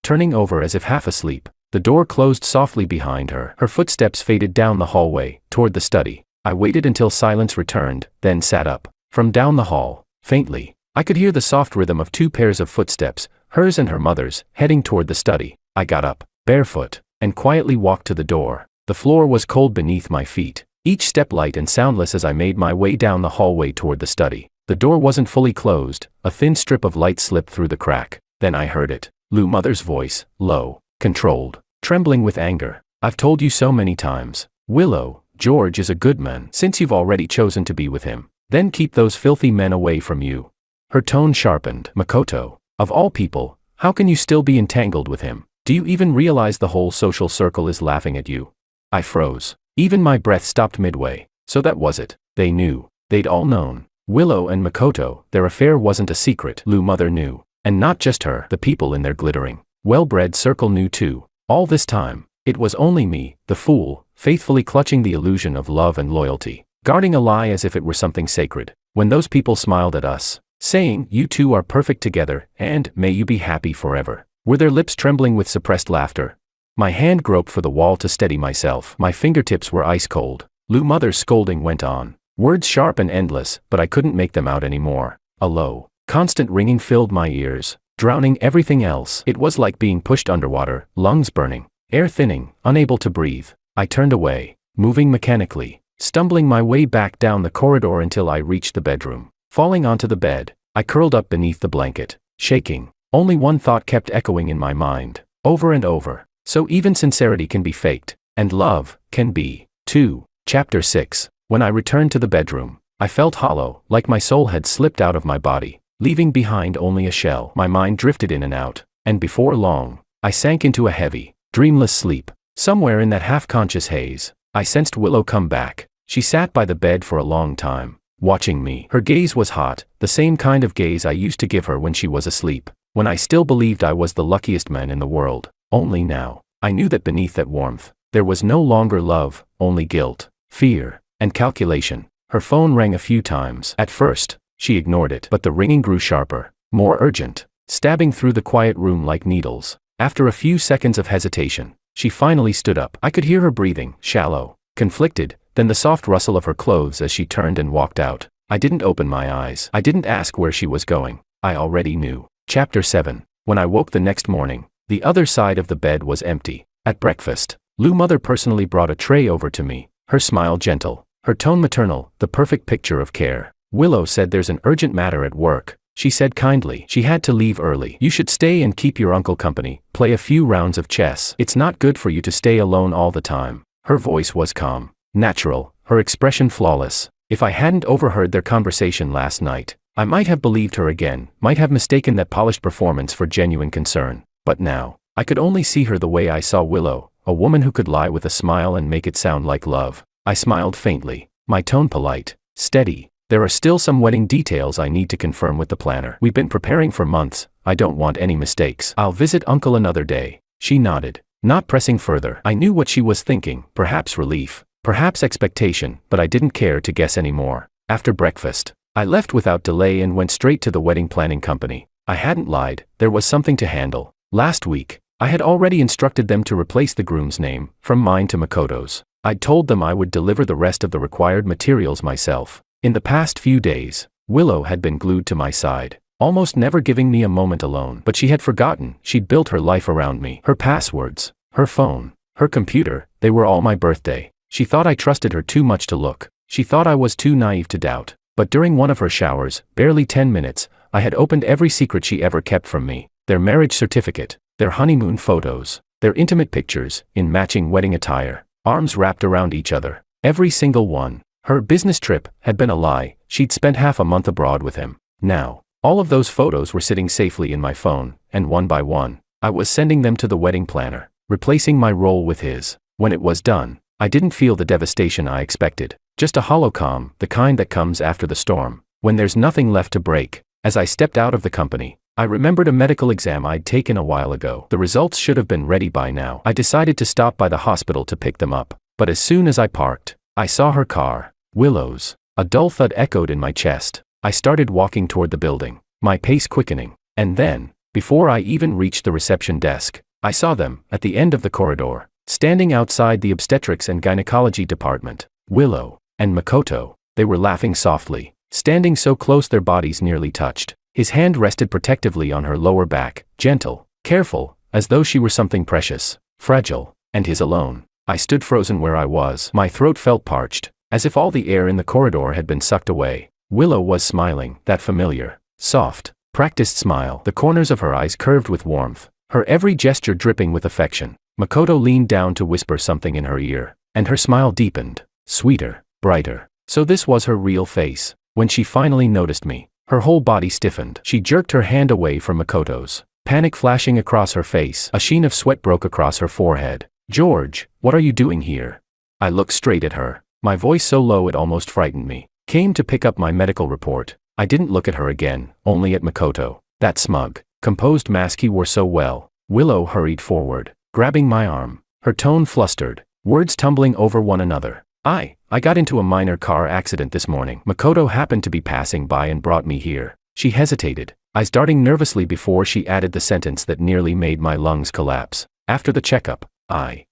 turning over as if half asleep. The door closed softly behind her. Her footsteps faded down the hallway, toward the study. I waited until silence returned, then sat up. From down the hall, faintly, I could hear the soft rhythm of two pairs of footsteps, hers and her mother's, heading toward the study. I got up, barefoot, and quietly walked to the door. The floor was cold beneath my feet, each step light and soundless as I made my way down the hallway toward the study. The door wasn't fully closed, a thin strip of light slipped through the crack. Then I heard it, Liu mother's voice, low, controlled, trembling with anger. I've told you so many times, Willow, George is a good man. Since you've already chosen to be with him, then keep those filthy men away from you. Her tone sharpened. Makoto, of all people, how can you still be entangled with him? Do you even realize the whole social circle is laughing at you? I froze. Even my breath stopped midway. So that was it. They knew. They'd all known. Willow and Makoto, their affair wasn't a secret. Lou mother knew. And not just her, the people in their glittering, well-bred circle knew too. All this time, it was only me, the fool, faithfully clutching the illusion of love and loyalty, guarding a lie as if it were something sacred. When those people smiled at us, saying, "You two are perfect together, and may you be happy forever," were their lips trembling with suppressed laughter? My hand groped for the wall to steady myself. My fingertips were ice cold. Lou mother's scolding went on. Words sharp and endless, but I couldn't make them out anymore. A low, constant ringing filled my ears, drowning everything else. It was like being pushed underwater, lungs burning, air thinning, unable to breathe. I turned away, moving mechanically, stumbling my way back down the corridor until I reached the bedroom. Falling onto the bed, I curled up beneath the blanket, shaking. Only one thought kept echoing in my mind, over and over. So even sincerity can be faked, and love can be, too. Chapter 6. When I returned to the bedroom, I felt hollow, like my soul had slipped out of my body, leaving behind only a shell. My mind drifted in and out, and before long, I sank into a heavy, dreamless sleep. Somewhere in that half-conscious haze, I sensed Willow come back. She sat by the bed for a long time, watching me. Her gaze was hot, the same kind of gaze I used to give her when she was asleep, when I still believed I was the luckiest man in the world. Only now, I knew that beneath that warmth, there was no longer love, only guilt, fear, and calculation. Her phone rang a few times. At first, she ignored it, but the ringing grew sharper, more urgent, stabbing through the quiet room like needles. After a few seconds of hesitation, she finally stood up. I could hear her breathing, shallow, conflicted, then the soft rustle of her clothes as she turned and walked out. I didn't open my eyes. I didn't ask where she was going. I already knew. Chapter 7. When I woke the next morning, the other side of the bed was empty. At breakfast, Lou mother personally brought a tray over to me, her smile gentle, her tone maternal, the perfect picture of care. "Willow said there's an urgent matter at work," she said kindly. "She had to leave early. You should stay and keep your uncle company, play a few rounds of chess. It's not good for you to stay alone all the time." Her voice was calm, natural, her expression flawless. If I hadn't overheard their conversation last night, I might have believed her again, might have mistaken that polished performance for genuine concern. But now, I could only see her the way I saw Willow, a woman who could lie with a smile and make it sound like love. I smiled faintly, my tone polite, steady. "There are still some wedding details I need to confirm with the planner. We've been preparing for months. I don't want any mistakes. I'll visit Uncle another day." She nodded, not pressing further. I knew what she was thinking, perhaps relief, perhaps expectation, but I didn't care to guess anymore. After breakfast, I left without delay and went straight to the wedding planning company. I hadn't lied, there was something to handle. Last week, I had already instructed them to replace the groom's name, from mine to Makoto's. I'd told them I would deliver the rest of the required materials myself. In the past few days, Willow had been glued to my side, almost never giving me a moment alone. But she had forgotten. She'd built her life around me. Her passwords, her phone, her computer, they were all my birthday. She thought I trusted her too much to look. She thought I was too naive to doubt. But during one of her showers, barely 10 minutes, I had opened every secret she ever kept from me. Their marriage certificate, their honeymoon photos, their intimate pictures, in matching wedding attire, arms wrapped around each other. Every single one. Her business trip had been a lie. She'd spent half a month abroad with him. Now, all of those photos were sitting safely in my phone, and one by one, I was sending them to the wedding planner, replacing my role with his. When it was done, I didn't feel the devastation I expected, just a hollow calm, the kind that comes after the storm, when there's nothing left to break. As I stepped out of the company, I remembered a medical exam I'd taken a while ago. The results should have been ready by now. I decided to stop by the hospital to pick them up, but as soon as I parked, I saw her car, Willow's. A dull thud echoed in my chest. I started walking toward the building, my pace quickening, and then, before I even reached the reception desk, I saw them, at the end of the corridor, standing outside the obstetrics and gynecology department. Willow and Makoto, they were laughing softly, standing so close their bodies nearly touched. His hand rested protectively on her lower back, gentle, careful, as though she were something precious, fragile, and his alone. I stood frozen where I was. My throat felt parched, as if all the air in the corridor had been sucked away. Willow was smiling, that familiar, soft, practiced smile, the corners of her eyes curved with warmth, her every gesture dripping with affection. Makoto leaned down to whisper something in her ear, and her smile deepened, sweeter, brighter. So this was her real face. When she finally noticed me, her whole body stiffened. She jerked her hand away from Makoto's, panic flashing across her face. A sheen of sweat broke across her forehead. "George, what are you doing here?" I looked straight at her, my voice so low it almost frightened me. "Came to pick up my medical report." I didn't look at her again, only at Makoto. That smug, composed mask he wore so well. Willow hurried forward, grabbing my arm, her tone flustered, words tumbling over one another. I got into a minor car accident this morning. Makoto happened to be passing by and brought me here." She hesitated, eyes darting nervously before she added the sentence that nearly made my lungs collapse. "After the checkup, I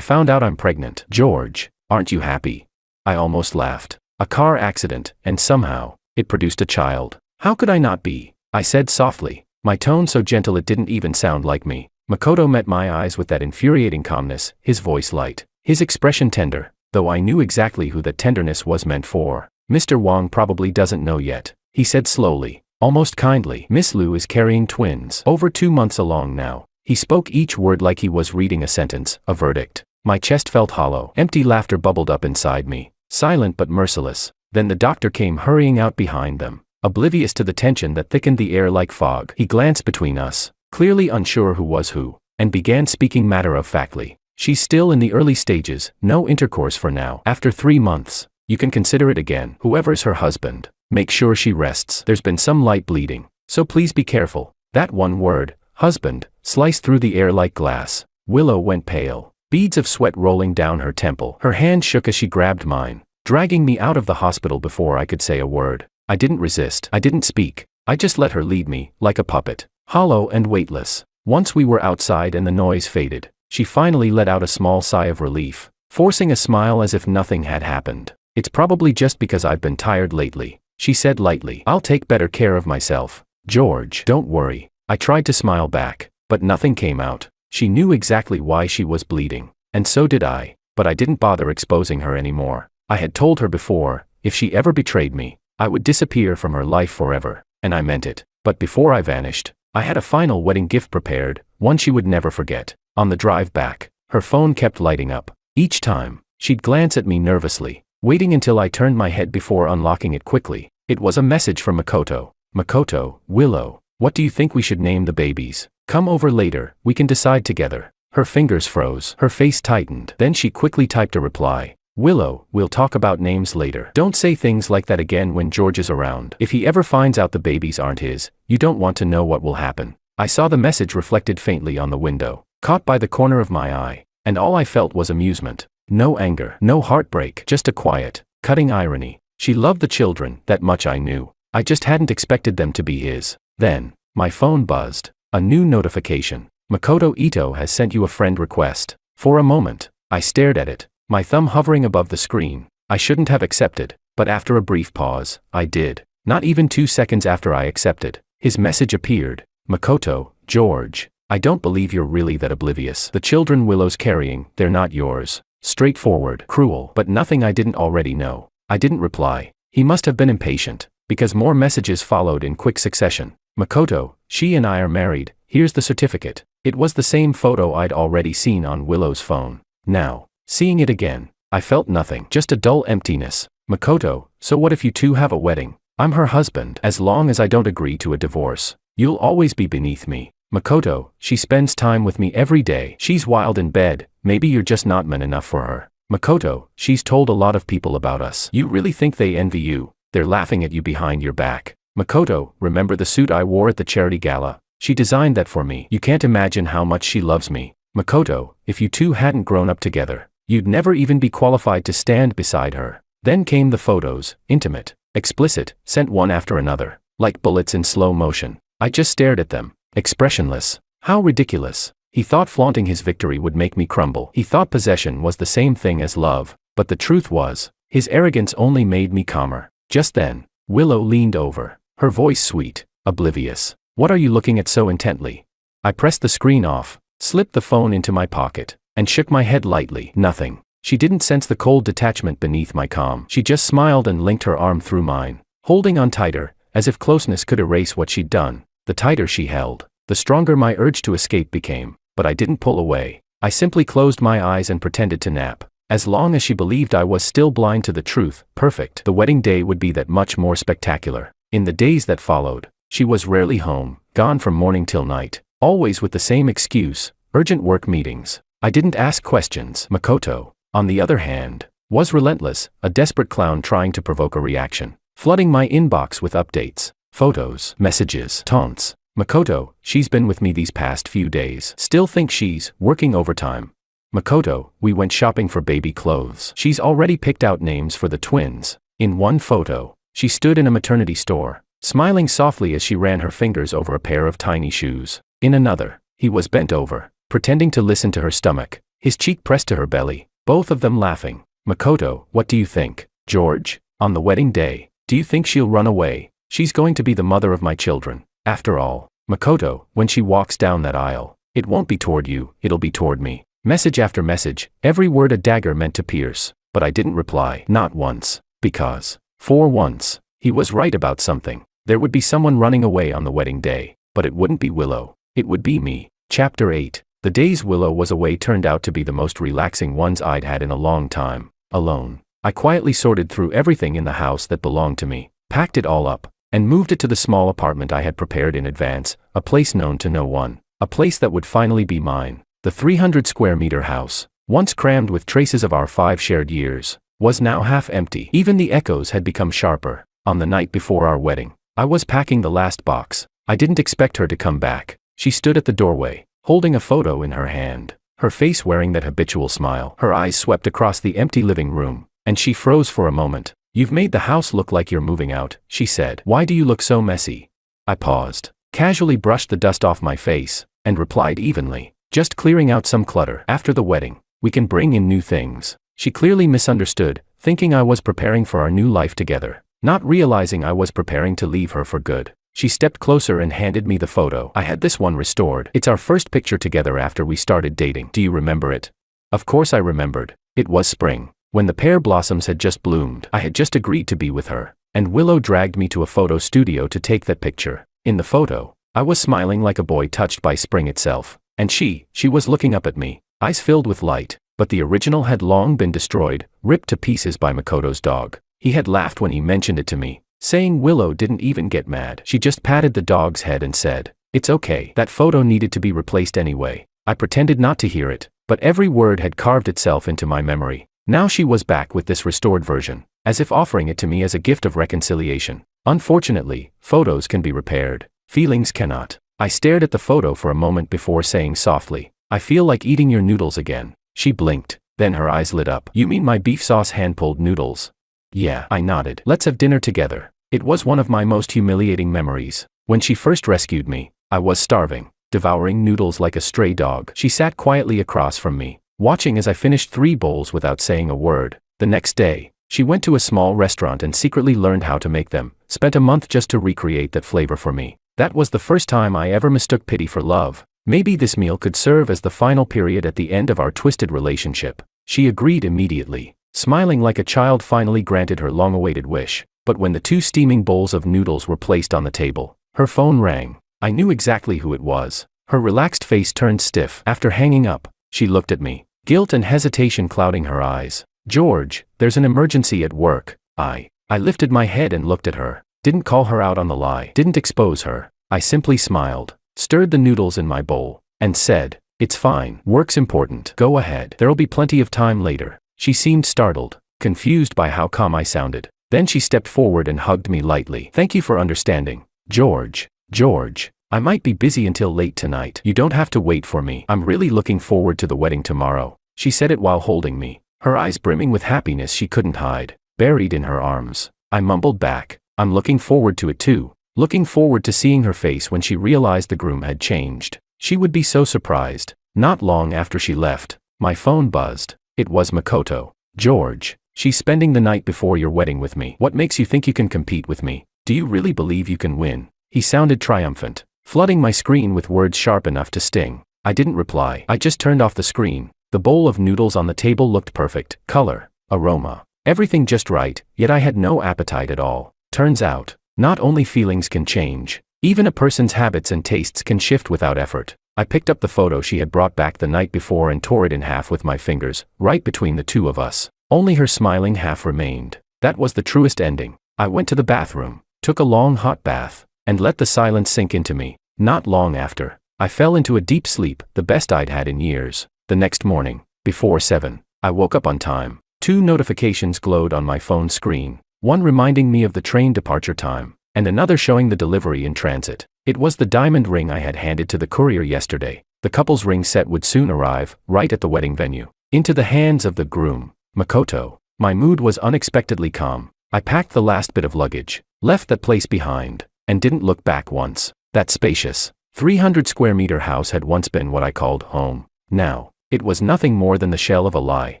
found out I'm pregnant." "George, aren't you happy?" I almost laughed. A car accident, and somehow, it produced a child. "How could I not be?" I said softly, my tone so gentle it didn't even sound like me. Makoto met my eyes with that infuriating calmness, his voice light, his expression tender, though I knew exactly who that tenderness was meant for. "Mr. Wong probably doesn't know yet," he said slowly, almost kindly. "Miss Liu is carrying twins, over 2 months along now." He spoke each word like he was reading a sentence, a verdict. My chest felt hollow. Empty laughter bubbled up inside me, silent but merciless. Then the doctor came hurrying out behind them, oblivious to the tension that thickened the air like fog. He glanced between us, clearly unsure who was who, and began speaking matter-of-factly. "She's still in the early stages, no intercourse for now. After 3 months, you can consider it again. Whoever's her husband, make sure she rests. There's been some light bleeding, so please be careful." That one word, husband, sliced through the air like glass. Willow went pale, beads of sweat rolling down her temple. Her hand shook as she grabbed mine, dragging me out of the hospital before I could say a word. I didn't resist. I didn't speak. I just let her lead me, like a puppet, hollow and weightless. Once we were outside and the noise faded, she finally let out a small sigh of relief, forcing a smile as if nothing had happened. "It's probably just because I've been tired lately," she said lightly. "I'll take better care of myself. George, don't worry." I tried to smile back, but nothing came out. She knew exactly why she was bleeding, and so did I, but I didn't bother exposing her anymore. I had told her before, if she ever betrayed me, I would disappear from her life forever, and I meant it. But before I vanished, I had a final wedding gift prepared, one she would never forget. On the drive back, her phone kept lighting up. Each time, she'd glance at me nervously, waiting until I turned my head before unlocking it quickly. It was a message from Makoto. "Makoto, Willow, what do you think we should name the babies? Come over later, we can decide together." Her fingers froze, her face tightened. Then she quickly typed a reply. "Willow, we'll talk about names later. Don't say things like that again when George is around. If he ever finds out the babies aren't his, you don't want to know what will happen." I saw the message reflected faintly on the window, caught by the corner of my eye, and all I felt was amusement. No anger, no heartbreak, just a quiet, cutting irony. She loved the children, that much I knew. I just hadn't expected them to be his. Then, my phone buzzed. A new notification. "Makoto Ito has sent you a friend request." For a moment, I stared at it, my thumb hovering above the screen. I shouldn't have accepted, but after a brief pause, I did. Not even 2 seconds after I accepted, his message appeared. "Makoto, George, I don't believe you're really that oblivious. The children Willow's carrying, they're not yours." Straightforward, cruel, but nothing I didn't already know. I didn't reply. He must have been impatient, because more messages followed in quick succession. "Makoto, she and I are married, here's the certificate." It was the same photo I'd already seen on Willow's phone. Now, seeing it again, I felt nothing, just a dull emptiness. "Makoto, so what if you two have a wedding? I'm her husband. As long as I don't agree to a divorce, you'll always be beneath me." "Makoto, she spends time with me every day. She's wild in bed, maybe you're just not man enough for her." "Makoto, she's told a lot of people about us. You really think they envy you? They're laughing at you behind your back." "Makoto, remember the suit I wore at the charity gala? She designed that for me. You can't imagine how much she loves me." "Makoto, if you two hadn't grown up together, you'd never even be qualified to stand beside her." Then came the photos, intimate, explicit, sent one after another, like bullets in slow motion. I just stared at them, expressionless. How ridiculous. He thought flaunting his victory would make me crumble. He thought possession was the same thing as love, but the truth was, his arrogance only made me calmer. Just then, Willow leaned over, her voice sweet, oblivious. "What are you looking at so intently?" I pressed the screen off, slipped the phone into my pocket, and shook my head lightly. Nothing. She didn't sense the cold detachment beneath my calm. She just smiled and linked her arm through mine, holding on tighter, as if closeness could erase what she'd done. The tighter she held, the stronger my urge to escape became, but I didn't pull away. I simply closed my eyes and pretended to nap. As long as she believed I was still blind to the truth, perfect. The wedding day would be that much more spectacular. In the days that followed, She was rarely home, gone from morning till night, always with the same excuse, urgent work meetings. I didn't ask questions. Makoto, on the other hand, was relentless, a desperate clown trying to provoke a reaction, flooding my inbox with updates, photos, messages, taunts. Makoto, she's been with me these past few days. Still think she's working overtime. Makoto, we went shopping for baby clothes. She's already picked out names for the twins. In one photo, she stood in a maternity store, smiling softly as she ran her fingers over a pair of tiny shoes. In another, he was bent over, pretending to listen to her stomach, his cheek pressed to her belly, both of them laughing. Makoto, what do you think, George? On the wedding day, do you think she'll run away? She's going to be the mother of my children. After all, Makoto, when she walks down that aisle, it won't be toward you, it'll be toward me. Message after message, every word a dagger meant to pierce, but I didn't reply, not once, because, for once, he was right about something. There would be someone running away on the wedding day, but it wouldn't be Willow, it would be me. Chapter 8. The days Willow was away turned out to be the most relaxing ones I'd had in a long time. Alone, I quietly sorted through everything in the house that belonged to me, packed it all up, and moved it to the small apartment I had prepared in advance, a place known to no one, a place that would finally be mine. The 300-square-meter house, once crammed with traces of our 5 shared years, was now half empty. Even the echoes had become sharper. On the night before our wedding, I was packing the last box. I didn't expect her to come back. She stood at the doorway, holding a photo in her hand, her face wearing that habitual smile. Her eyes swept across the empty living room, and she froze for a moment. You've made the house look like you're moving out, she said. Why do you look so messy? I paused, casually brushed the dust off my face, and replied evenly, just clearing out some clutter. After the wedding, we can bring in new things. She clearly misunderstood, thinking I was preparing for our new life together, not realizing I was preparing to leave her for good. She stepped closer and handed me the photo. I had this one restored. It's our first picture together after we started dating. Do you remember it? Of course I remembered. It was spring, when the pear blossoms had just bloomed. I had just agreed to be with her, and Willow dragged me to a photo studio to take that picture. In the photo, I was smiling like a boy touched by spring itself, and she was looking up at me, eyes filled with light, but the original had long been destroyed, ripped to pieces by Makoto's dog. He had laughed when he mentioned it to me, saying Willow didn't even get mad. She just patted the dog's head and said, "It's okay." That photo needed to be replaced anyway. I pretended not to hear it, but every word had carved itself into my memory. Now she was back with this restored version, as if offering it to me as a gift of reconciliation. Unfortunately, photos can be repaired, feelings cannot. I stared at the photo for a moment before saying softly, "I feel like eating your noodles again." She blinked, then her eyes lit up. "You mean my beef sauce hand-pulled noodles?" "Yeah," I nodded. "Let's have dinner together." It was one of my most humiliating memories. When she first rescued me, I was starving, devouring noodles like a stray dog. She sat quietly across from me, watching as I finished 3 bowls without saying a word. The next day, she went to a small restaurant and secretly learned how to make them, spent a month just to recreate that flavor for me. That was the first time I ever mistook pity for love. Maybe this meal could serve as the final period at the end of our twisted relationship. She agreed immediately, smiling like a child finally granted her long-awaited wish. But when the 2 steaming bowls of noodles were placed on the table, her phone rang. I knew exactly who it was. Her relaxed face turned stiff. After hanging up, she looked at me, guilt and hesitation clouding her eyes. "George, there's an emergency at work." I lifted my head and looked at her. Didn't call her out on the lie. Didn't expose her. I simply smiled, stirred the noodles in my bowl, and said, "It's fine. Work's important. Go ahead. There'll be plenty of time later." She seemed startled, confused by how calm I sounded. Then she stepped forward and hugged me lightly. "Thank you for understanding, George. George, I might be busy until late tonight. You don't have to wait for me. I'm really looking forward to the wedding tomorrow." She said it while holding me, her eyes brimming with happiness she couldn't hide, buried in her arms. I mumbled back, "I'm looking forward to it too." Looking forward to seeing her face when she realized the groom had changed. She would be so surprised. Not long after she left, my phone buzzed. It was Makoto. "George, she's spending the night before your wedding with me. What makes you think you can compete with me? Do you really believe you can win?" He sounded triumphant, flooding my screen with words sharp enough to sting. I didn't reply. I just turned off the screen. The bowl of noodles on the table looked perfect. Color, aroma, everything just right, yet I had no appetite at all. Turns out, not only feelings can change, even a person's habits and tastes can shift without effort. I picked up the photo she had brought back the night before and tore it in half with my fingers, right between the 2 of us. Only her smiling half remained. That was the truest ending. I went to the bathroom, took a long hot bath, and let the silence sink into me. Not long after, I fell into a deep sleep, the best I'd had in years. The next morning, before 7, I woke up on time. 2 notifications glowed on my phone screen, one reminding me of the train departure time, and another showing the delivery in transit. It was the diamond ring I had handed to the courier yesterday. The couple's ring set would soon arrive, right at the wedding venue. Into the hands of the groom, Makoto. My mood was unexpectedly calm. I packed the last bit of luggage, left that place behind, and didn't look back once. That spacious, 300 square meter house had once been what I called home. Now, it was nothing more than the shell of a lie.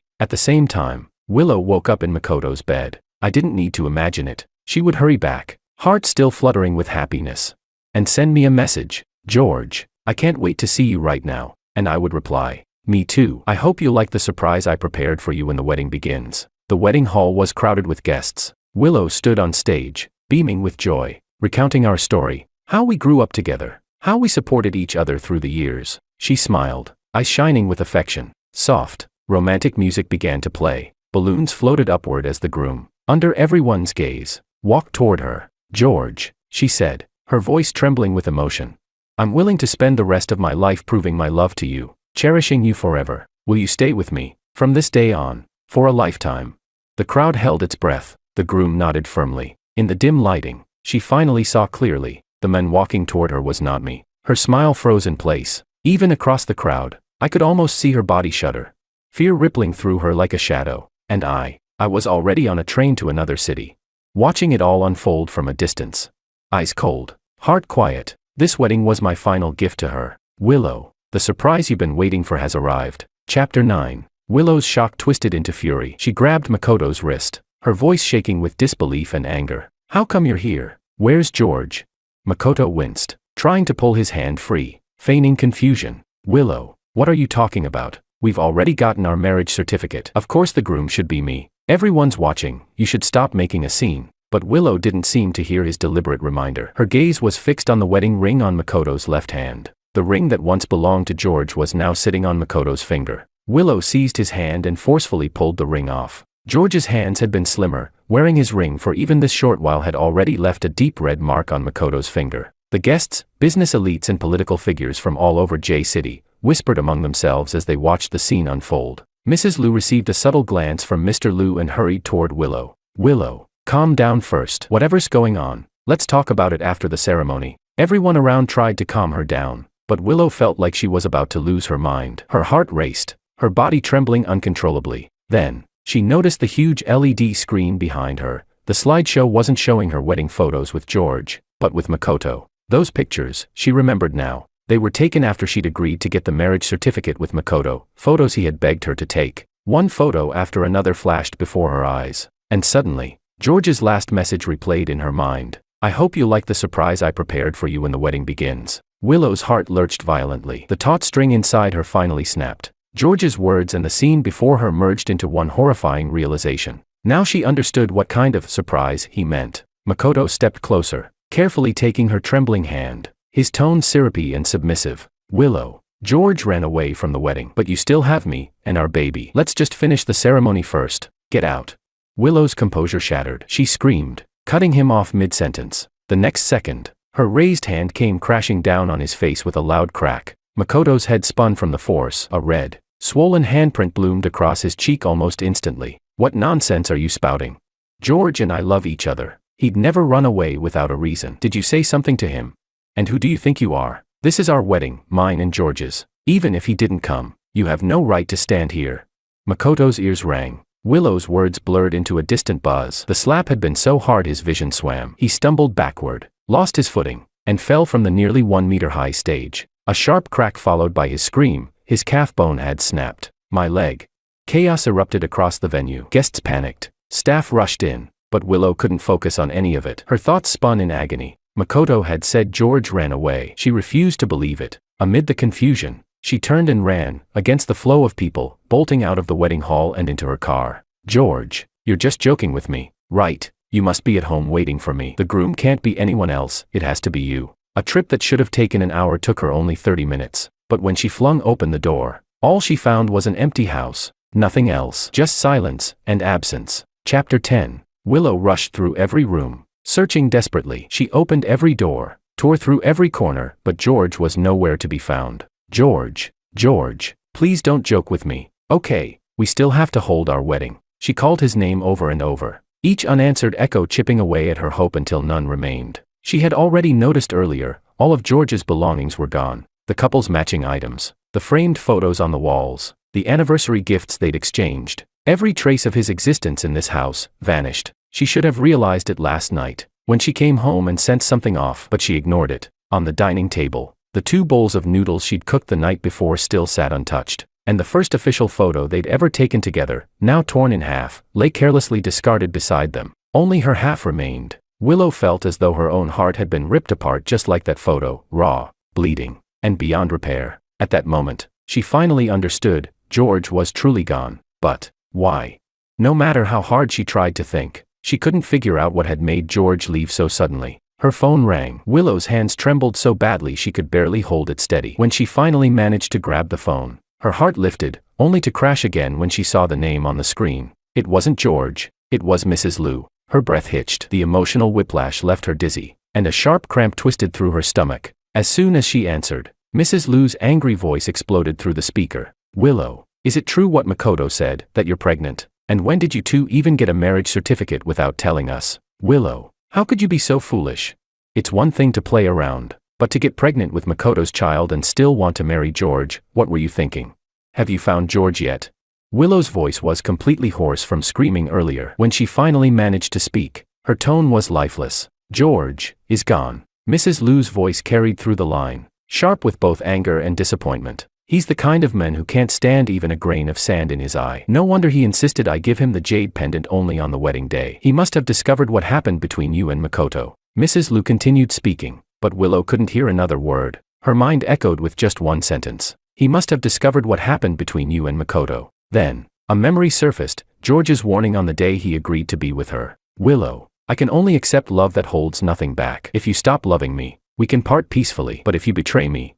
At the same time, Willow woke up in Makoto's bed. I didn't need to imagine it. She would hurry back, heart still fluttering with happiness, and send me a message. George, I can't wait to see you right now. And I would reply, me too. I hope you like the surprise I prepared for you when the wedding begins. The wedding hall was crowded with guests. Willow stood on stage, beaming with joy, recounting our story, how we grew up together, how we supported each other through the years. She smiled, eyes shining with affection. Soft, romantic music began to play. Balloons floated upward as the groom, under everyone's gaze, walked toward her. George, she said, her voice trembling with emotion. I'm willing to spend the rest of my life proving my love to you, cherishing you forever. Will you stay with me, from this day on, for a lifetime? The crowd held its breath. The groom nodded firmly. In the dim lighting, she finally saw clearly. The man walking toward her was not me. Her smile froze in place. Even across the crowd, I could almost see her body shudder. Fear rippling through her like a shadow. And I was already on a train to another city, watching it all unfold from a distance. Eyes cold, heart quiet. This wedding was my final gift to her. Willow, the surprise you've been waiting for has arrived. Chapter 9. Willow's shock twisted into fury. She grabbed Makoto's wrist, her voice shaking with disbelief and anger. How come you're here? Where's George? Makoto winced, trying to pull his hand free, feigning confusion. Willow, what are you talking about? We've already gotten our marriage certificate. Of course the groom should be me. Everyone's watching. You should stop making a scene. But Willow didn't seem to hear his deliberate reminder. Her gaze was fixed on the wedding ring on Makoto's left hand. The ring that once belonged to George was now sitting on Makoto's finger. Willow seized his hand and forcefully pulled the ring off. George's hands had been slimmer. Wearing his ring for even this short while had already left a deep red mark on Makoto's finger. The guests, business elites and political figures from all over J-City, whispered among themselves as they watched the scene unfold. Mrs. Liu received a subtle glance from Mr. Liu and hurried toward Willow. Willow, calm down first. Whatever's going on, let's talk about it after the ceremony. Everyone around tried to calm her down, but Willow felt like she was about to lose her mind. Her heart raced, her body trembling uncontrollably. Then, she noticed the huge LED screen behind her. The slideshow wasn't showing her wedding photos with George, but with Makoto. Those pictures, she remembered now. They were taken after she'd agreed to get the marriage certificate with Makoto, photos he had begged her to take. One photo after another flashed before her eyes. And suddenly, George's last message replayed in her mind. I hope you like the surprise I prepared for you when the wedding begins. Willow's heart lurched violently. The taut string inside her finally snapped. George's words and the scene before her merged into one horrifying realization. Now she understood what kind of surprise he meant. Makoto stepped closer, carefully taking her trembling hand. His tone syrupy and submissive. Willow, George ran away from the wedding. But you still have me, and our baby. Let's just finish the ceremony first. Get out. Willow's composure shattered. She screamed, cutting him off mid-sentence. The next second, her raised hand came crashing down on his face with a loud crack. Makoto's head spun from the force. A red, swollen handprint bloomed across his cheek almost instantly. What nonsense are you spouting? George and I love each other. He'd never run away without a reason. Did you say something to him? And who do you think you are? This is our wedding, mine and George's. Even if he didn't come, you have no right to stand here. Makoto's ears rang. Willow's words blurred into a distant buzz. The slap had been so hard his vision swam. He stumbled backward, lost his footing, and fell from the nearly 1-meter-high stage. A sharp crack followed by his scream. His calf bone had snapped. My leg. Chaos erupted across the venue. Guests panicked. Staff rushed in, but Willow couldn't focus on any of it. Her thoughts spun in agony. Makoto had said George ran away. She refused to believe it. Amid the confusion, she turned and ran, against the flow of people, bolting out of the wedding hall and into her car. George, you're just joking with me, right? You must be at home waiting for me. The groom can't be anyone else, it has to be you. A trip that should have taken an hour took her only 30 minutes. But when she flung open the door, all she found was an empty house. Nothing else. Just silence and absence. Chapter 10. Willow rushed through every room, searching desperately. She opened every door, tore through every corner, but George was nowhere to be found. George, George, please don't joke with me. Okay, we still have to hold our wedding. She called his name over and over, each unanswered echo chipping away at her hope until none remained. She had already noticed earlier, all of George's belongings were gone. The couple's matching items, the framed photos on the walls, the anniversary gifts they'd exchanged. Every trace of his existence in this house vanished. She should have realized it last night, when she came home and sent something off, but she ignored it. On the dining table, the 2 bowls of noodles she'd cooked the night before still sat untouched, and the first official photo they'd ever taken together, now torn in half, lay carelessly discarded beside them. Only her half remained. Willow felt as though her own heart had been ripped apart just like that photo, raw, bleeding, and beyond repair. At that moment, she finally understood, George was truly gone. But why? No matter how hard she tried to think, she couldn't figure out what had made George leave so suddenly. Her phone rang. Willow's hands trembled so badly she could barely hold it steady. When she finally managed to grab the phone, her heart lifted, only to crash again when she saw the name on the screen. It wasn't George, it was Mrs. Liu. Her breath hitched, the emotional whiplash left her dizzy, and a sharp cramp twisted through her stomach. As soon as she answered, Mrs. Liu's angry voice exploded through the speaker. Willow, is it true what Makoto said, that you're pregnant? And when did you two even get a marriage certificate without telling us? Willow, how could you be so foolish? It's one thing to play around, but to get pregnant with Makoto's child and still want to marry George, what were you thinking? Have you found George yet? Willow's voice was completely hoarse from screaming earlier. When she finally managed to speak, her tone was lifeless. George is gone. Mrs. Liu's voice carried through the line, sharp with both anger and disappointment. He's the kind of man who can't stand even a grain of sand in his eye. No wonder he insisted I give him the jade pendant only on the wedding day. He must have discovered what happened between you and Makoto. Mrs. Liu continued speaking, but Willow couldn't hear another word. Her mind echoed with just one sentence. He must have discovered what happened between you and Makoto. Then, a memory surfaced, George's warning on the day he agreed to be with her. Willow, I can only accept love that holds nothing back. If you stop loving me, we can part peacefully. But if you betray me,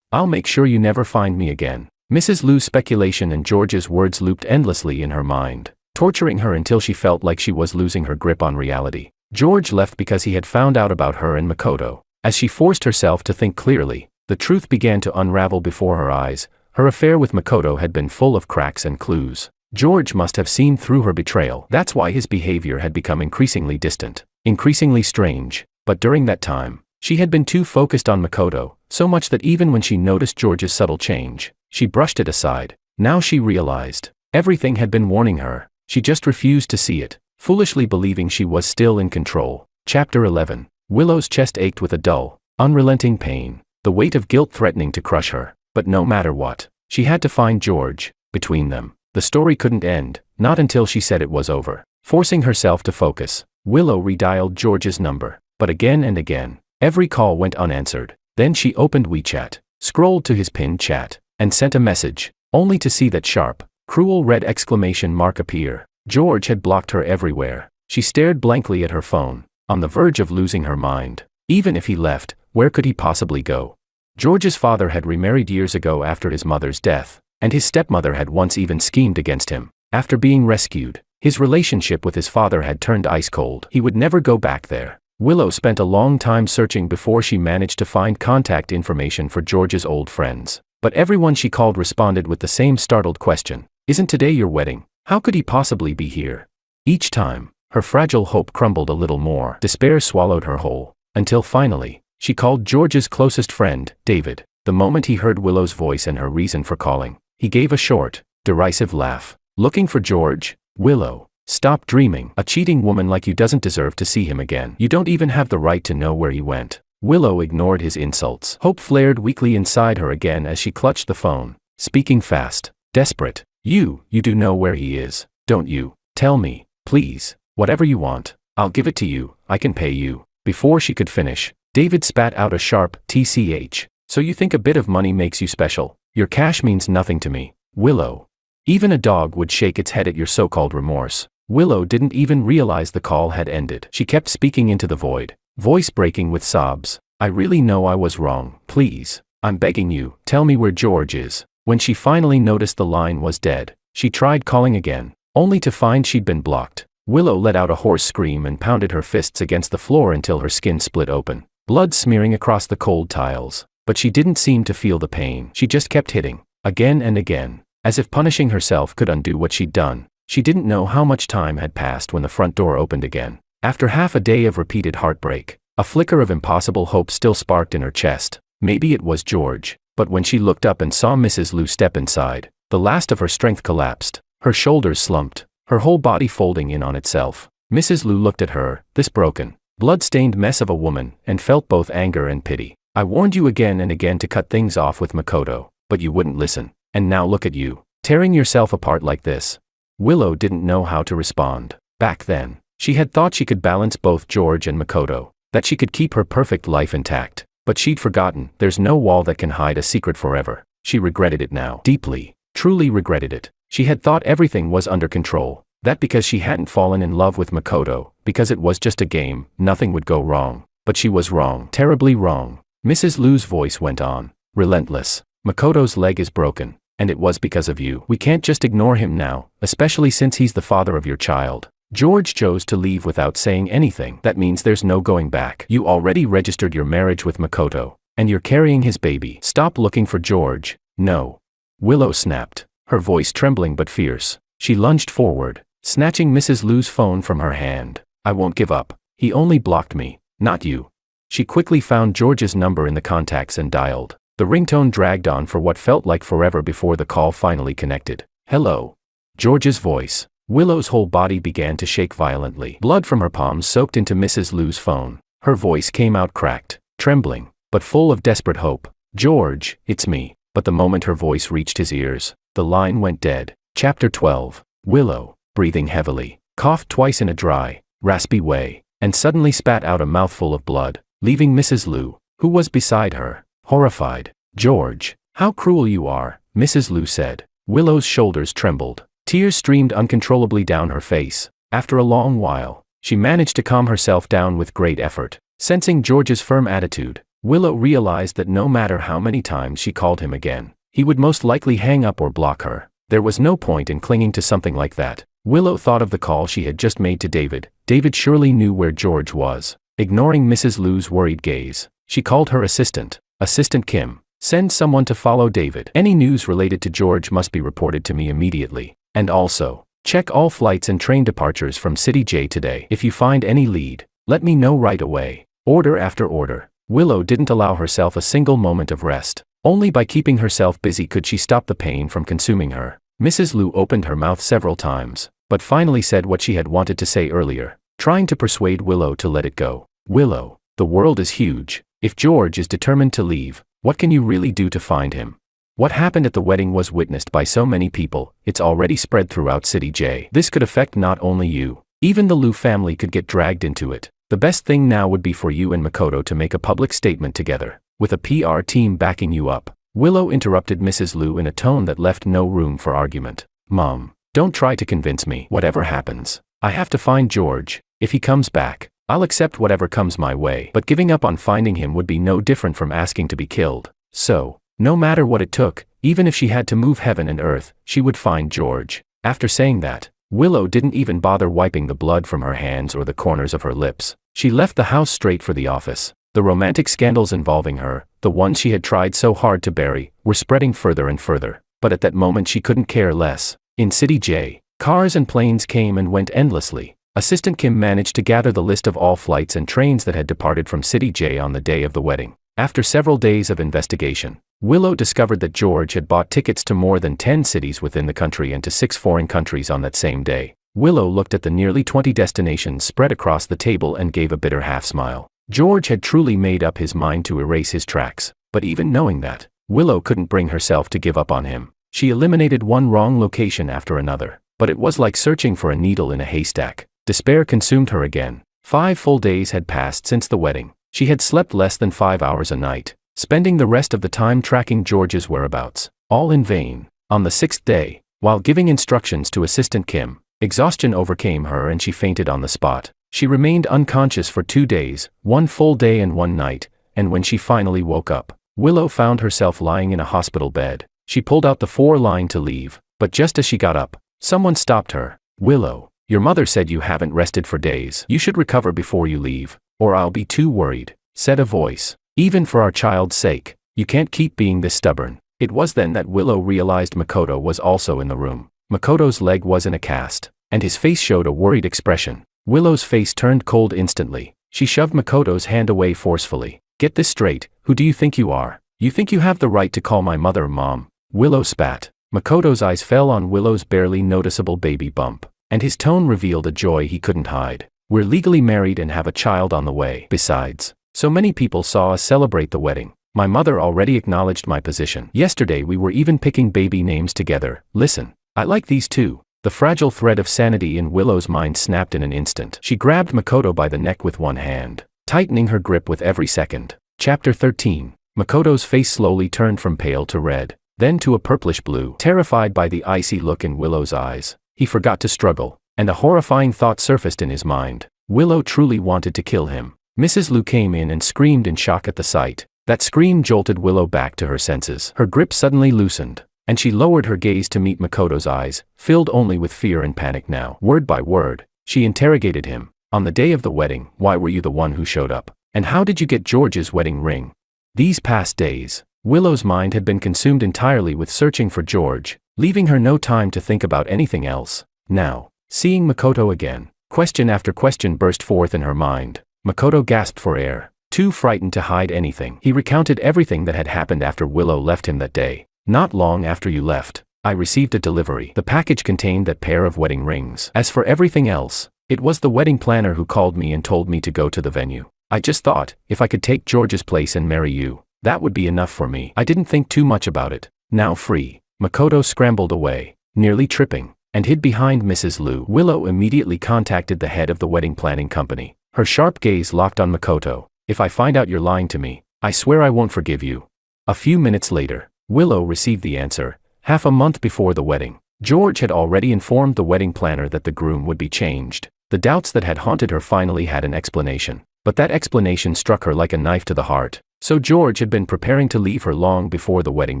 I'll make sure you never find me again. Mrs. Liu's speculation and George's words looped endlessly in her mind, torturing her until she felt like she was losing her grip on reality. George left because he had found out about her and Makoto. As she forced herself to think clearly, the truth began to unravel before her eyes. Her affair with Makoto had been full of cracks and clues. George must have seen through her betrayal. That's why his behavior had become increasingly distant, increasingly strange. But during that time, she had been too focused on Makoto, so much that even when she noticed George's subtle change, she brushed it aside. Now she realized, everything had been warning her. She just refused to see it, foolishly believing she was still in control. Chapter 11. Willow's chest ached with a dull, unrelenting pain, the weight of guilt threatening to crush her. But no matter what, she had to find George. Between them, the story couldn't end, not until she said it was over. Forcing herself to focus, Willow redialed George's number, but again and again, every call went unanswered. Then she opened WeChat, scrolled to his pinned chat, and sent a message, only to see that sharp, cruel red exclamation mark appear. George had blocked her everywhere. She stared blankly at her phone, on the verge of losing her mind. Even if he left, where could he possibly go? George's father had remarried years ago after his mother's death, and his stepmother had once even schemed against him. After being rescued, his relationship with his father had turned ice cold. He would never go back there. Willow spent a long time searching before she managed to find contact information for George's old friends. But everyone she called responded with the same startled question. Isn't today your wedding? How could he possibly be here? Each time, her fragile hope crumbled a little more. Despair swallowed her whole, until finally, she called George's closest friend, David. The moment he heard Willow's voice and her reason for calling, he gave a short, derisive laugh. Looking for George? Willow, stop dreaming. A cheating woman like you doesn't deserve to see him again. You don't even have the right to know where he went. Willow ignored his insults. Hope flared weakly inside her again as she clutched the phone, speaking fast, desperate. You do know where he is, don't you? Tell me, please. Whatever you want, I'll give it to you. I can pay you. Before she could finish, David spat out a sharp TCH. So you think a bit of money makes you special? Your cash means nothing to me, Willow. Even a dog would shake its head at your so-called remorse. Willow didn't even realize the call had ended. She kept speaking into the void, voice breaking with sobs. I really know I was wrong. Please, I'm begging you, tell me where George is. When she finally noticed the line was dead, she tried calling again, only to find she'd been blocked. Willow let out a hoarse scream and pounded her fists against the floor until her skin split open. blood smearing across the cold tiles. But she didn't seem to feel the pain. She just kept hitting, again and again, as if punishing herself could undo what she'd done. She didn't know how much time had passed when the front door opened again. After half a day of repeated heartbreak, a flicker of impossible hope still sparked in her chest. Maybe it was George. But when she looked up and saw Mrs. Lu step inside, the last of her strength collapsed. Her shoulders slumped, her whole body folding in on itself. Mrs. Lu looked at her, this broken, blood-stained mess of a woman, and felt both anger and pity. I warned you again and again to cut things off with Makoto, but you wouldn't listen. And now look at you, tearing yourself apart like this. Willow didn't know how to respond. Back then, she had thought she could balance both George and Makoto, that she could keep her perfect life intact. But she'd forgotten, there's no wall that can hide a secret forever. She regretted it now. Deeply, truly regretted it. She had thought everything was under control, that because she hadn't fallen in love with Makoto, because it was just a game, nothing would go wrong. But she was wrong, terribly wrong. Mrs. Lu's voice went on, relentless. Makoto's leg is broken, and it was because of you. We can't just ignore him now, especially since he's the father of your child. George chose to leave without saying anything. That means there's no going back. You already registered your marriage with Makoto, and you're carrying his baby. Stop looking for George. No. Willow snapped, her voice trembling but fierce. She lunged forward, snatching Mrs. Lu's phone from her hand. I won't give up. He only blocked me, not you. She quickly found George's number in the contacts and dialed. The ringtone dragged on for what felt like forever before the call finally connected. Hello. George's voice. Willow's whole body began to shake violently. Blood from her palms soaked into Mrs. Lu's phone. Her voice came out cracked, trembling, but full of desperate hope. George, it's me. But the moment her voice reached his ears, the line went dead. Chapter 12. Willow, breathing heavily, coughed twice in a dry, raspy way, and suddenly spat out a mouthful of blood, leaving Mrs. Lu, who was beside her, horrified. George, how cruel you are, Mrs. Lu said. Willow's shoulders trembled. Tears streamed uncontrollably down her face. After a long while, she managed to calm herself down with great effort. Sensing George's firm attitude, Willow realized that no matter how many times she called him again, he would most likely hang up or block her. There was no point in clinging to something like that. Willow thought of the call she had just made to David. David surely knew where George was. Ignoring Mrs. Lu's worried gaze, she called her assistant, Assistant Kim. Send someone to follow David. Any news related to George must be reported to me immediately. And also, check all flights and train departures from City J today. If you find any lead, let me know right away. Order after order. Willow didn't allow herself a single moment of rest. Only by keeping herself busy could she stop the pain from consuming her. Mrs. Lu opened her mouth several times, but finally said what she had wanted to say earlier, trying to persuade Willow to let it go. Willow, the world is huge. If George is determined to leave, what can you really do to find him? What happened at the wedding was witnessed by so many people, it's already spread throughout City J. This could affect not only you, even the Lu family could get dragged into it. The best thing now would be for you and Makoto to make a public statement together, with a PR team backing you up. Willow interrupted Mrs. Lu in a tone that left no room for argument. Mom, don't try to convince me. Whatever happens, I have to find George. If he comes back, I'll accept whatever comes my way. But giving up on finding him would be no different from asking to be killed. So, no matter what it took, even if she had to move heaven and earth, she would find George. After saying that, Willow didn't even bother wiping the blood from her hands or the corners of her lips. She left the house straight for the office. The romantic scandals involving her, the ones she had tried so hard to bury, were spreading further and further. But at that moment she couldn't care less. In City J, cars and planes came and went endlessly. Assistant Kim managed to gather the list of all flights and trains that had departed from City J on the day of the wedding. After several days of investigation, Willow discovered that George had bought tickets to more than 10 cities within the country and to 6 foreign countries on that same day. Willow looked at the nearly 20 destinations spread across the table and gave a bitter half-smile. George had truly made up his mind to erase his tracks, but even knowing that, Willow couldn't bring herself to give up on him. She eliminated one wrong location after another, but it was like searching for a needle in a haystack. Despair consumed her again. 5 full days had passed since the wedding. She had slept less than 5 hours a night, spending the rest of the time tracking George's whereabouts, all in vain. On the 6th day, while giving instructions to Assistant Kim, exhaustion overcame her and she fainted on the spot. She remained unconscious for 2 days, 1 full day and 1 night, and when she finally woke up, Willow found herself lying in a hospital bed. She pulled out the 4-line to leave, but just as she got up, someone stopped her. Willow, your mother said you haven't rested for days. You should recover before you leave, or I'll be too worried. said a voice. Even for our child's sake, you can't keep being this stubborn. It was then that Willow realized Makoto was also in the room. Makoto's leg was in a cast, and his face showed a worried expression. Willow's face turned cold instantly. She shoved Makoto's hand away forcefully. Get this straight, who do you think you are? You think you have the right to call my mother Mom? Willow spat. Makoto's eyes fell on Willow's barely noticeable baby bump, and his tone revealed a joy he couldn't hide. We're legally married and have a child on the way. Besides, so many people saw us celebrate the wedding. My mother already acknowledged my position. Yesterday we were even picking baby names together. Listen, I like these too. The fragile thread of sanity in Willow's mind snapped in an instant. She grabbed Makoto by the neck with one hand, tightening her grip with every second. Chapter 13. Makoto's face slowly turned from pale to red, then to a purplish blue. Terrified by the icy look in Willow's eyes, he forgot to struggle, and a horrifying thought surfaced in his mind. Willow truly wanted to kill him. Mrs. Liu came in and screamed in shock at the sight. That scream jolted Willow back to her senses. Her grip suddenly loosened, and she lowered her gaze to meet Makoto's eyes, filled only with fear and panic now. Word by word, she interrogated him. On the day of the wedding, why were you the one who showed up? And how did you get George's wedding ring? These past days, Willow's mind had been consumed entirely with searching for George, leaving her no time to think about anything else. Now, seeing Makoto again, question after question burst forth in her mind. Makoto gasped for air, too frightened to hide anything. He recounted everything that had happened after Willow left him that day. Not long after you left, I received a delivery. The package contained that pair of wedding rings. As for everything else, it was the wedding planner who called me and told me to go to the venue. I just thought, if I could take George's place and marry you, that would be enough for me. I didn't think too much about it. Now free, Makoto scrambled away, nearly tripping, and hid behind Mrs. Liu. Willow immediately contacted the head of the wedding planning company. Her sharp gaze locked on Makoto. If I find out you're lying to me, I swear I won't forgive you. A few minutes later, Willow received the answer. Half a month before the wedding, George had already informed the wedding planner that the groom would be changed. The doubts that had haunted her finally had an explanation. But that explanation struck her like a knife to the heart. So George had been preparing to leave her long before the wedding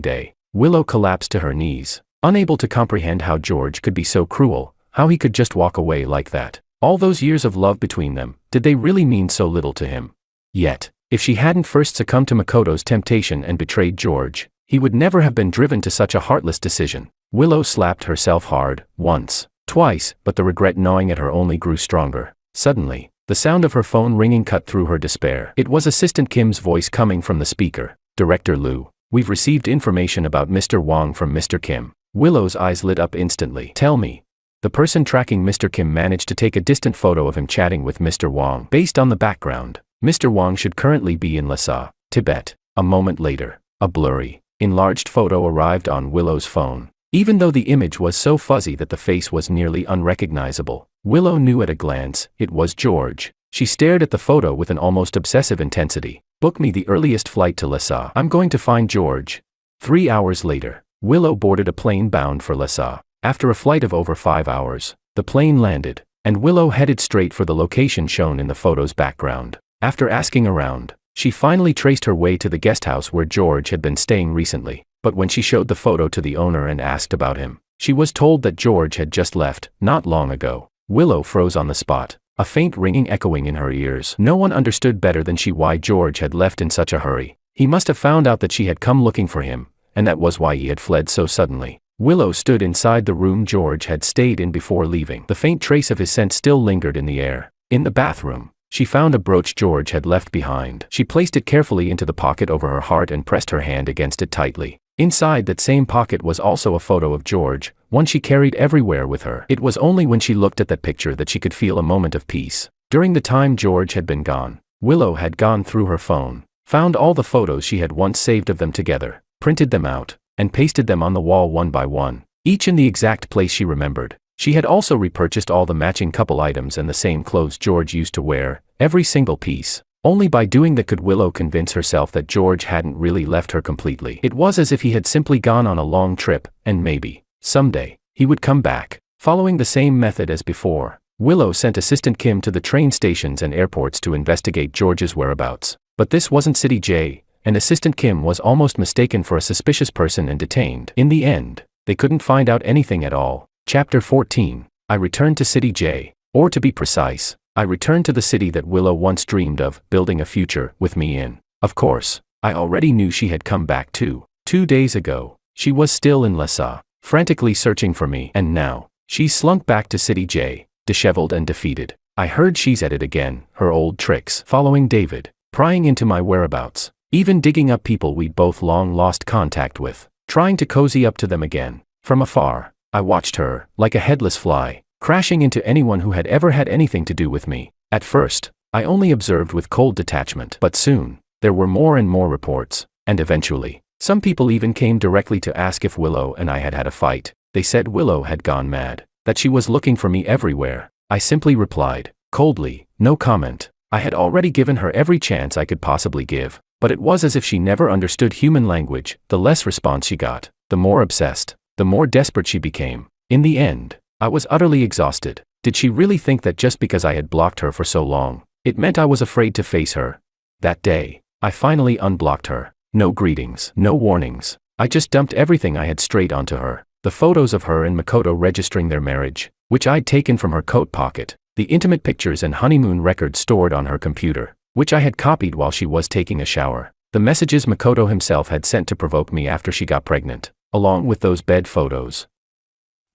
day. Willow collapsed to her knees, unable to comprehend how George could be so cruel, how he could just walk away like that. All those years of love between them, did they really mean so little to him? Yet, if she hadn't first succumbed to Makoto's temptation and betrayed George, he would never have been driven to such a heartless decision. Willow slapped herself hard, once, twice, but the regret gnawing at her only grew stronger. Suddenly, the sound of her phone ringing cut through her despair. It was Assistant Kim's voice coming from the speaker. Director Liu, we've received information about Mr. Wang from Mr. Kim. Willow's eyes lit up instantly. Tell me. The person tracking Mr. Kim managed to take a distant photo of him chatting with Mr. Wang. Based on the background, Mr. Wang should currently be in Lhasa, Tibet. A moment later, a blurry, enlarged photo arrived on Willow's phone. Even though the image was so fuzzy that the face was nearly unrecognizable, Willow knew at a glance, it was George. She stared at the photo with an almost obsessive intensity. Book me the earliest flight to Lhasa. I'm going to find George. 3 hours later, Willow boarded a plane bound for Lhasa. After a flight of over 5 hours, the plane landed, and Willow headed straight for the location shown in the photo's background. After asking around, she finally traced her way to the guest house where George had been staying recently. But when she showed the photo to the owner and asked about him, she was told that George had just left, not long ago. Willow froze on the spot, a faint ringing echoing in her ears. No one understood better than she why George had left in such a hurry. He must have found out that she had come looking for him, and that was why he had fled so suddenly. Willow stood inside the room George had stayed in before leaving. The faint trace of his scent still lingered in the air. In the bathroom, she found a brooch George had left behind. She placed it carefully into the pocket over her heart and pressed her hand against it tightly. Inside that same pocket was also a photo of George, one she carried everywhere with her. It was only when she looked at that picture that she could feel a moment of peace. During the time George had been gone, Willow had gone through her phone, found all the photos she had once saved of them together, printed them out, and pasted them on the wall one by one, each in the exact place she remembered. She had also repurchased all the matching couple items and the same clothes George used to wear, every single piece. Only by doing that could Willow convince herself that George hadn't really left her completely. It was as if he had simply gone on a long trip, and maybe, someday, he would come back. Following the same method as before, Willow sent Assistant Kim to the train stations and airports to investigate George's whereabouts. But this wasn't City J, and Assistant Kim was almost mistaken for a suspicious person and detained. In the end, they couldn't find out anything at all. Chapter 14. I returned to City J, or to be precise, I returned to the city that Willow once dreamed of, building a future with me in. Of course, I already knew she had come back too. 2 days ago, she was still in Lhasa, frantically searching for me, and now, she's slunk back to City J, disheveled and defeated. I heard she's at it again, her old tricks, following David, prying into my whereabouts, even digging up people we'd both long lost contact with, trying to cozy up to them again. From afar, I watched her, like a headless fly, crashing into anyone who had ever had anything to do with me. At first, I only observed with cold detachment, but soon, there were more and more reports, and eventually, some people even came directly to ask if Willow and I had had a fight. They said Willow had gone mad, that she was looking for me everywhere. I simply replied, coldly, no comment. I had already given her every chance I could possibly give, but it was as if she never understood human language. The less response she got, the more obsessed, the more desperate she became. In the end, I was utterly exhausted. Did she really think that just because I had blocked her for so long, it meant I was afraid to face her? That day, I finally unblocked her. No greetings, no warnings. I just dumped everything I had straight onto her. The photos of her and Makoto registering their marriage, which I'd taken from her coat pocket. The intimate pictures and honeymoon records stored on her computer, which I had copied while she was taking a shower. The messages Makoto himself had sent to provoke me after she got pregnant, along with those bed photos.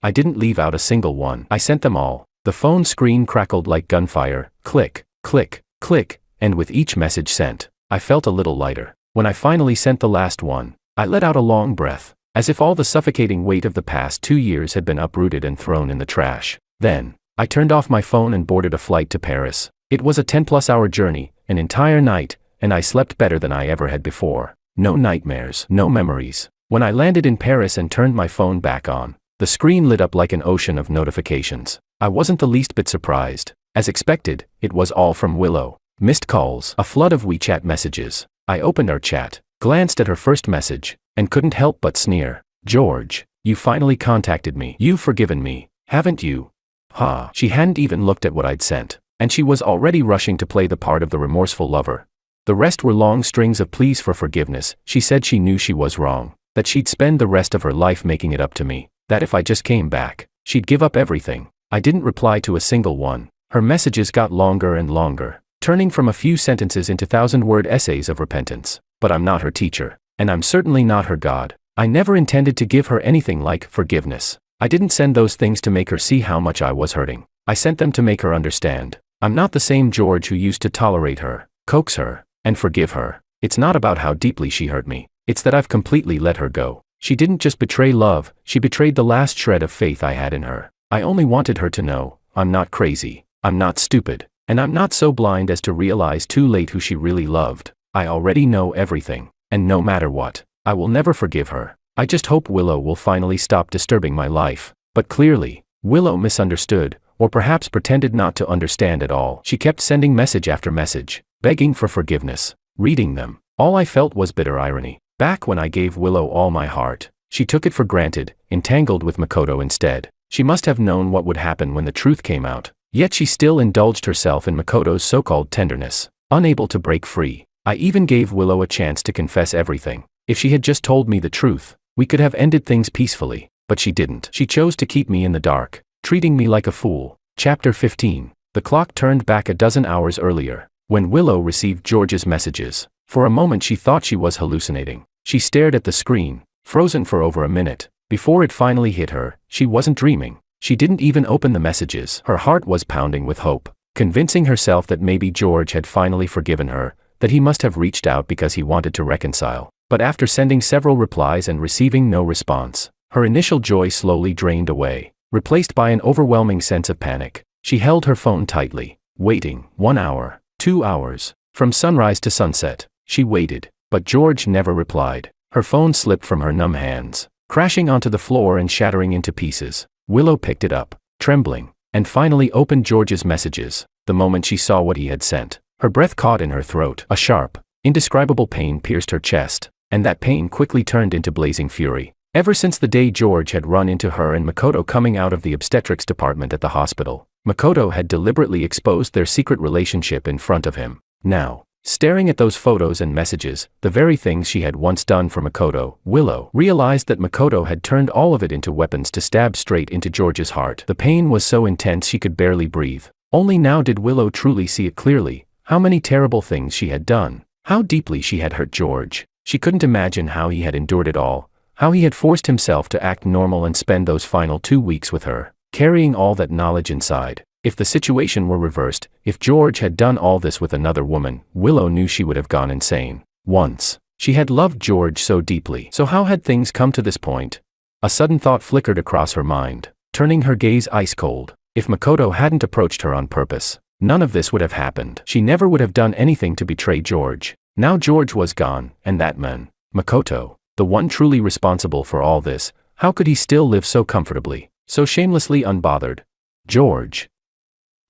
I didn't leave out a single one. I sent them all. The phone screen crackled like gunfire. Click, click, click, and with each message sent, I felt a little lighter. When I finally sent the last one, I let out a long breath, as if all the suffocating weight of the past 2 years had been uprooted and thrown in the trash. Then, I turned off my phone and boarded a flight to Paris. It was a 10-plus-hour journey, an entire night, and I slept better than I ever had before. No nightmares, no memories. When I landed in Paris and turned my phone back on, the screen lit up like an ocean of notifications. I wasn't the least bit surprised. As expected, it was all from Willow. Missed calls, a flood of WeChat messages. I opened our chat, glanced at her first message, and couldn't help but sneer. George, you finally contacted me. You've forgiven me, haven't you? Ha. She hadn't even looked at what I'd sent, and she was already rushing to play the part of the remorseful lover. The rest were long strings of pleas for forgiveness. She said she knew she was wrong, that she'd spend the rest of her life making it up to me, that if I just came back, she'd give up everything. I didn't reply to a single one. Her messages got longer and longer, turning from a few sentences into 1,000-word essays of repentance. But I'm not her teacher, and I'm certainly not her God. I never intended to give her anything like forgiveness. I didn't send those things to make her see how much I was hurting. I sent them to make her understand. I'm not the same George who used to tolerate her, coax her, and forgive her. It's not about how deeply she hurt me. It's that I've completely let her go. She didn't just betray love, she betrayed the last shred of faith I had in her. I only wanted her to know, I'm not crazy, I'm not stupid, and I'm not so blind as to realize too late who she really loved. I already know everything, and no matter what, I will never forgive her. I just hope Willow will finally stop disturbing my life. But clearly, Willow misunderstood, or perhaps pretended not to understand at all. She kept sending message after message, begging for forgiveness. Reading them, all I felt was bitter irony. Back when I gave Willow all my heart, she took it for granted, entangled with Makoto instead. She must have known what would happen when the truth came out. Yet she still indulged herself in Makoto's so-called tenderness, unable to break free. I even gave Willow a chance to confess everything. If she had just told me the truth, we could have ended things peacefully, but she didn't. She chose to keep me in the dark, treating me like a fool. Chapter 15. The clock turned back a dozen hours earlier, when Willow received George's messages. For a moment she thought she was hallucinating. She stared at the screen, frozen for over a minute. Before it finally hit her, she wasn't dreaming. She didn't even open the messages. Her heart was pounding with hope, convincing herself that maybe George had finally forgiven her, that he must have reached out because he wanted to reconcile. But after sending several replies and receiving no response, her initial joy slowly drained away, replaced by an overwhelming sense of panic. She held her phone tightly, waiting. 1 hour, 2 hours. From sunrise to sunset, she waited, but George never replied. Her phone slipped from her numb hands, crashing onto the floor and shattering into pieces. Willow picked it up, trembling, and finally opened George's messages. The moment she saw what he had sent, her breath caught in her throat. A sharp, indescribable pain pierced her chest, and that pain quickly turned into blazing fury. Ever since the day George had run into her and Makoto coming out of the obstetrics department at the hospital, Makoto had deliberately exposed their secret relationship in front of him. Now, staring at those photos and messages, the very things she had once done for Makoto, Willow realized that Makoto had turned all of it into weapons to stab straight into George's heart. The pain was so intense she could barely breathe. Only now did Willow truly see it clearly, how many terrible things she had done, how deeply she had hurt George. She couldn't imagine how he had endured it all, how he had forced himself to act normal and spend those final 2 weeks with her, carrying all that knowledge inside. If the situation were reversed, if George had done all this with another woman, Willow knew she would have gone insane. Once, she had loved George so deeply. So how had things come to this point? A sudden thought flickered across her mind, turning her gaze ice cold. If Makoto hadn't approached her on purpose, none of this would have happened. She never would have done anything to betray George. Now George was gone, and that man, Makoto, the one truly responsible for all this, how could he still live so comfortably, so shamelessly unbothered? George,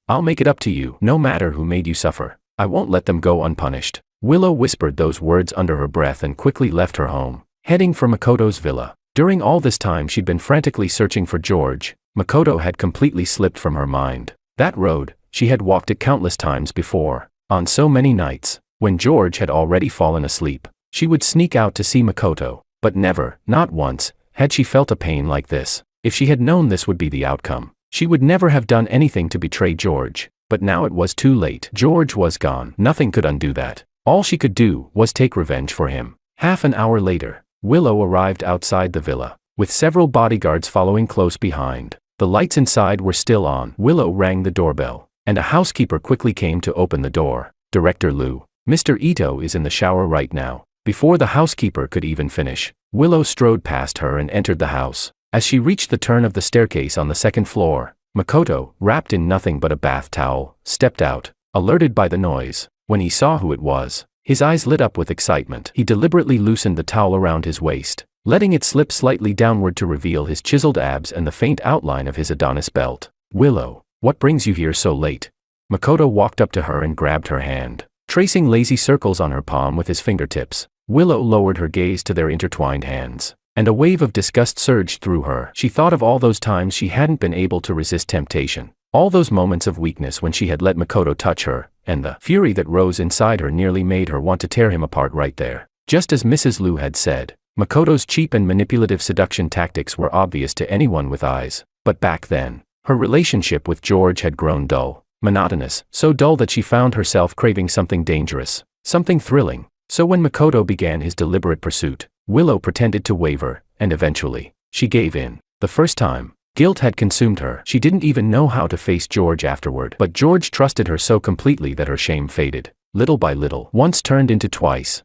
I'll make it up to you, no matter who made you suffer. I won't let them go unpunished. Willow whispered those words under her breath and quickly left her home, heading for Makoto's villa. During all this time she'd been frantically searching for George. Makoto had completely slipped from her mind. That road, she had walked it countless times before. On so many nights, when George had already fallen asleep, she would sneak out to see Makoto, but never, not once, had she felt a pain like this. If she had known this would be the outcome, she would never have done anything to betray George. But now it was too late. George was gone. Nothing could undo that. All she could do was take revenge for him. Half an hour later, Willow arrived outside the villa, with several bodyguards following close behind. The lights inside were still on. Willow rang the doorbell, and a housekeeper quickly came to open the door. Director Liu, Mr. Ito is in the shower right now. Before the housekeeper could even finish, Willow strode past her and entered the house. As she reached the turn of the staircase on the second floor, Makoto, wrapped in nothing but a bath towel, stepped out, alerted by the noise. When he saw who it was, his eyes lit up with excitement. He deliberately loosened the towel around his waist, letting it slip slightly downward to reveal his chiseled abs and the faint outline of his Adonis belt. Willow, what brings you here so late? Makoto walked up to her and grabbed her hand, tracing lazy circles on her palm with his fingertips. Willow lowered her gaze to their intertwined hands, and a wave of disgust surged through her. She thought of all those times she hadn't been able to resist temptation, all those moments of weakness when she had let Makoto touch her, and the fury that rose inside her nearly made her want to tear him apart right there. Just as Mrs. Liu had said, Makoto's cheap and manipulative seduction tactics were obvious to anyone with eyes, but back then, her relationship with George had grown dull, monotonous, so dull that she found herself craving something dangerous, something thrilling. So when Makoto began his deliberate pursuit, Willow pretended to waver, and eventually, she gave in. The first time, guilt had consumed her. She didn't even know how to face George afterward. But George trusted her so completely that her shame faded, little by little. Once turned into twice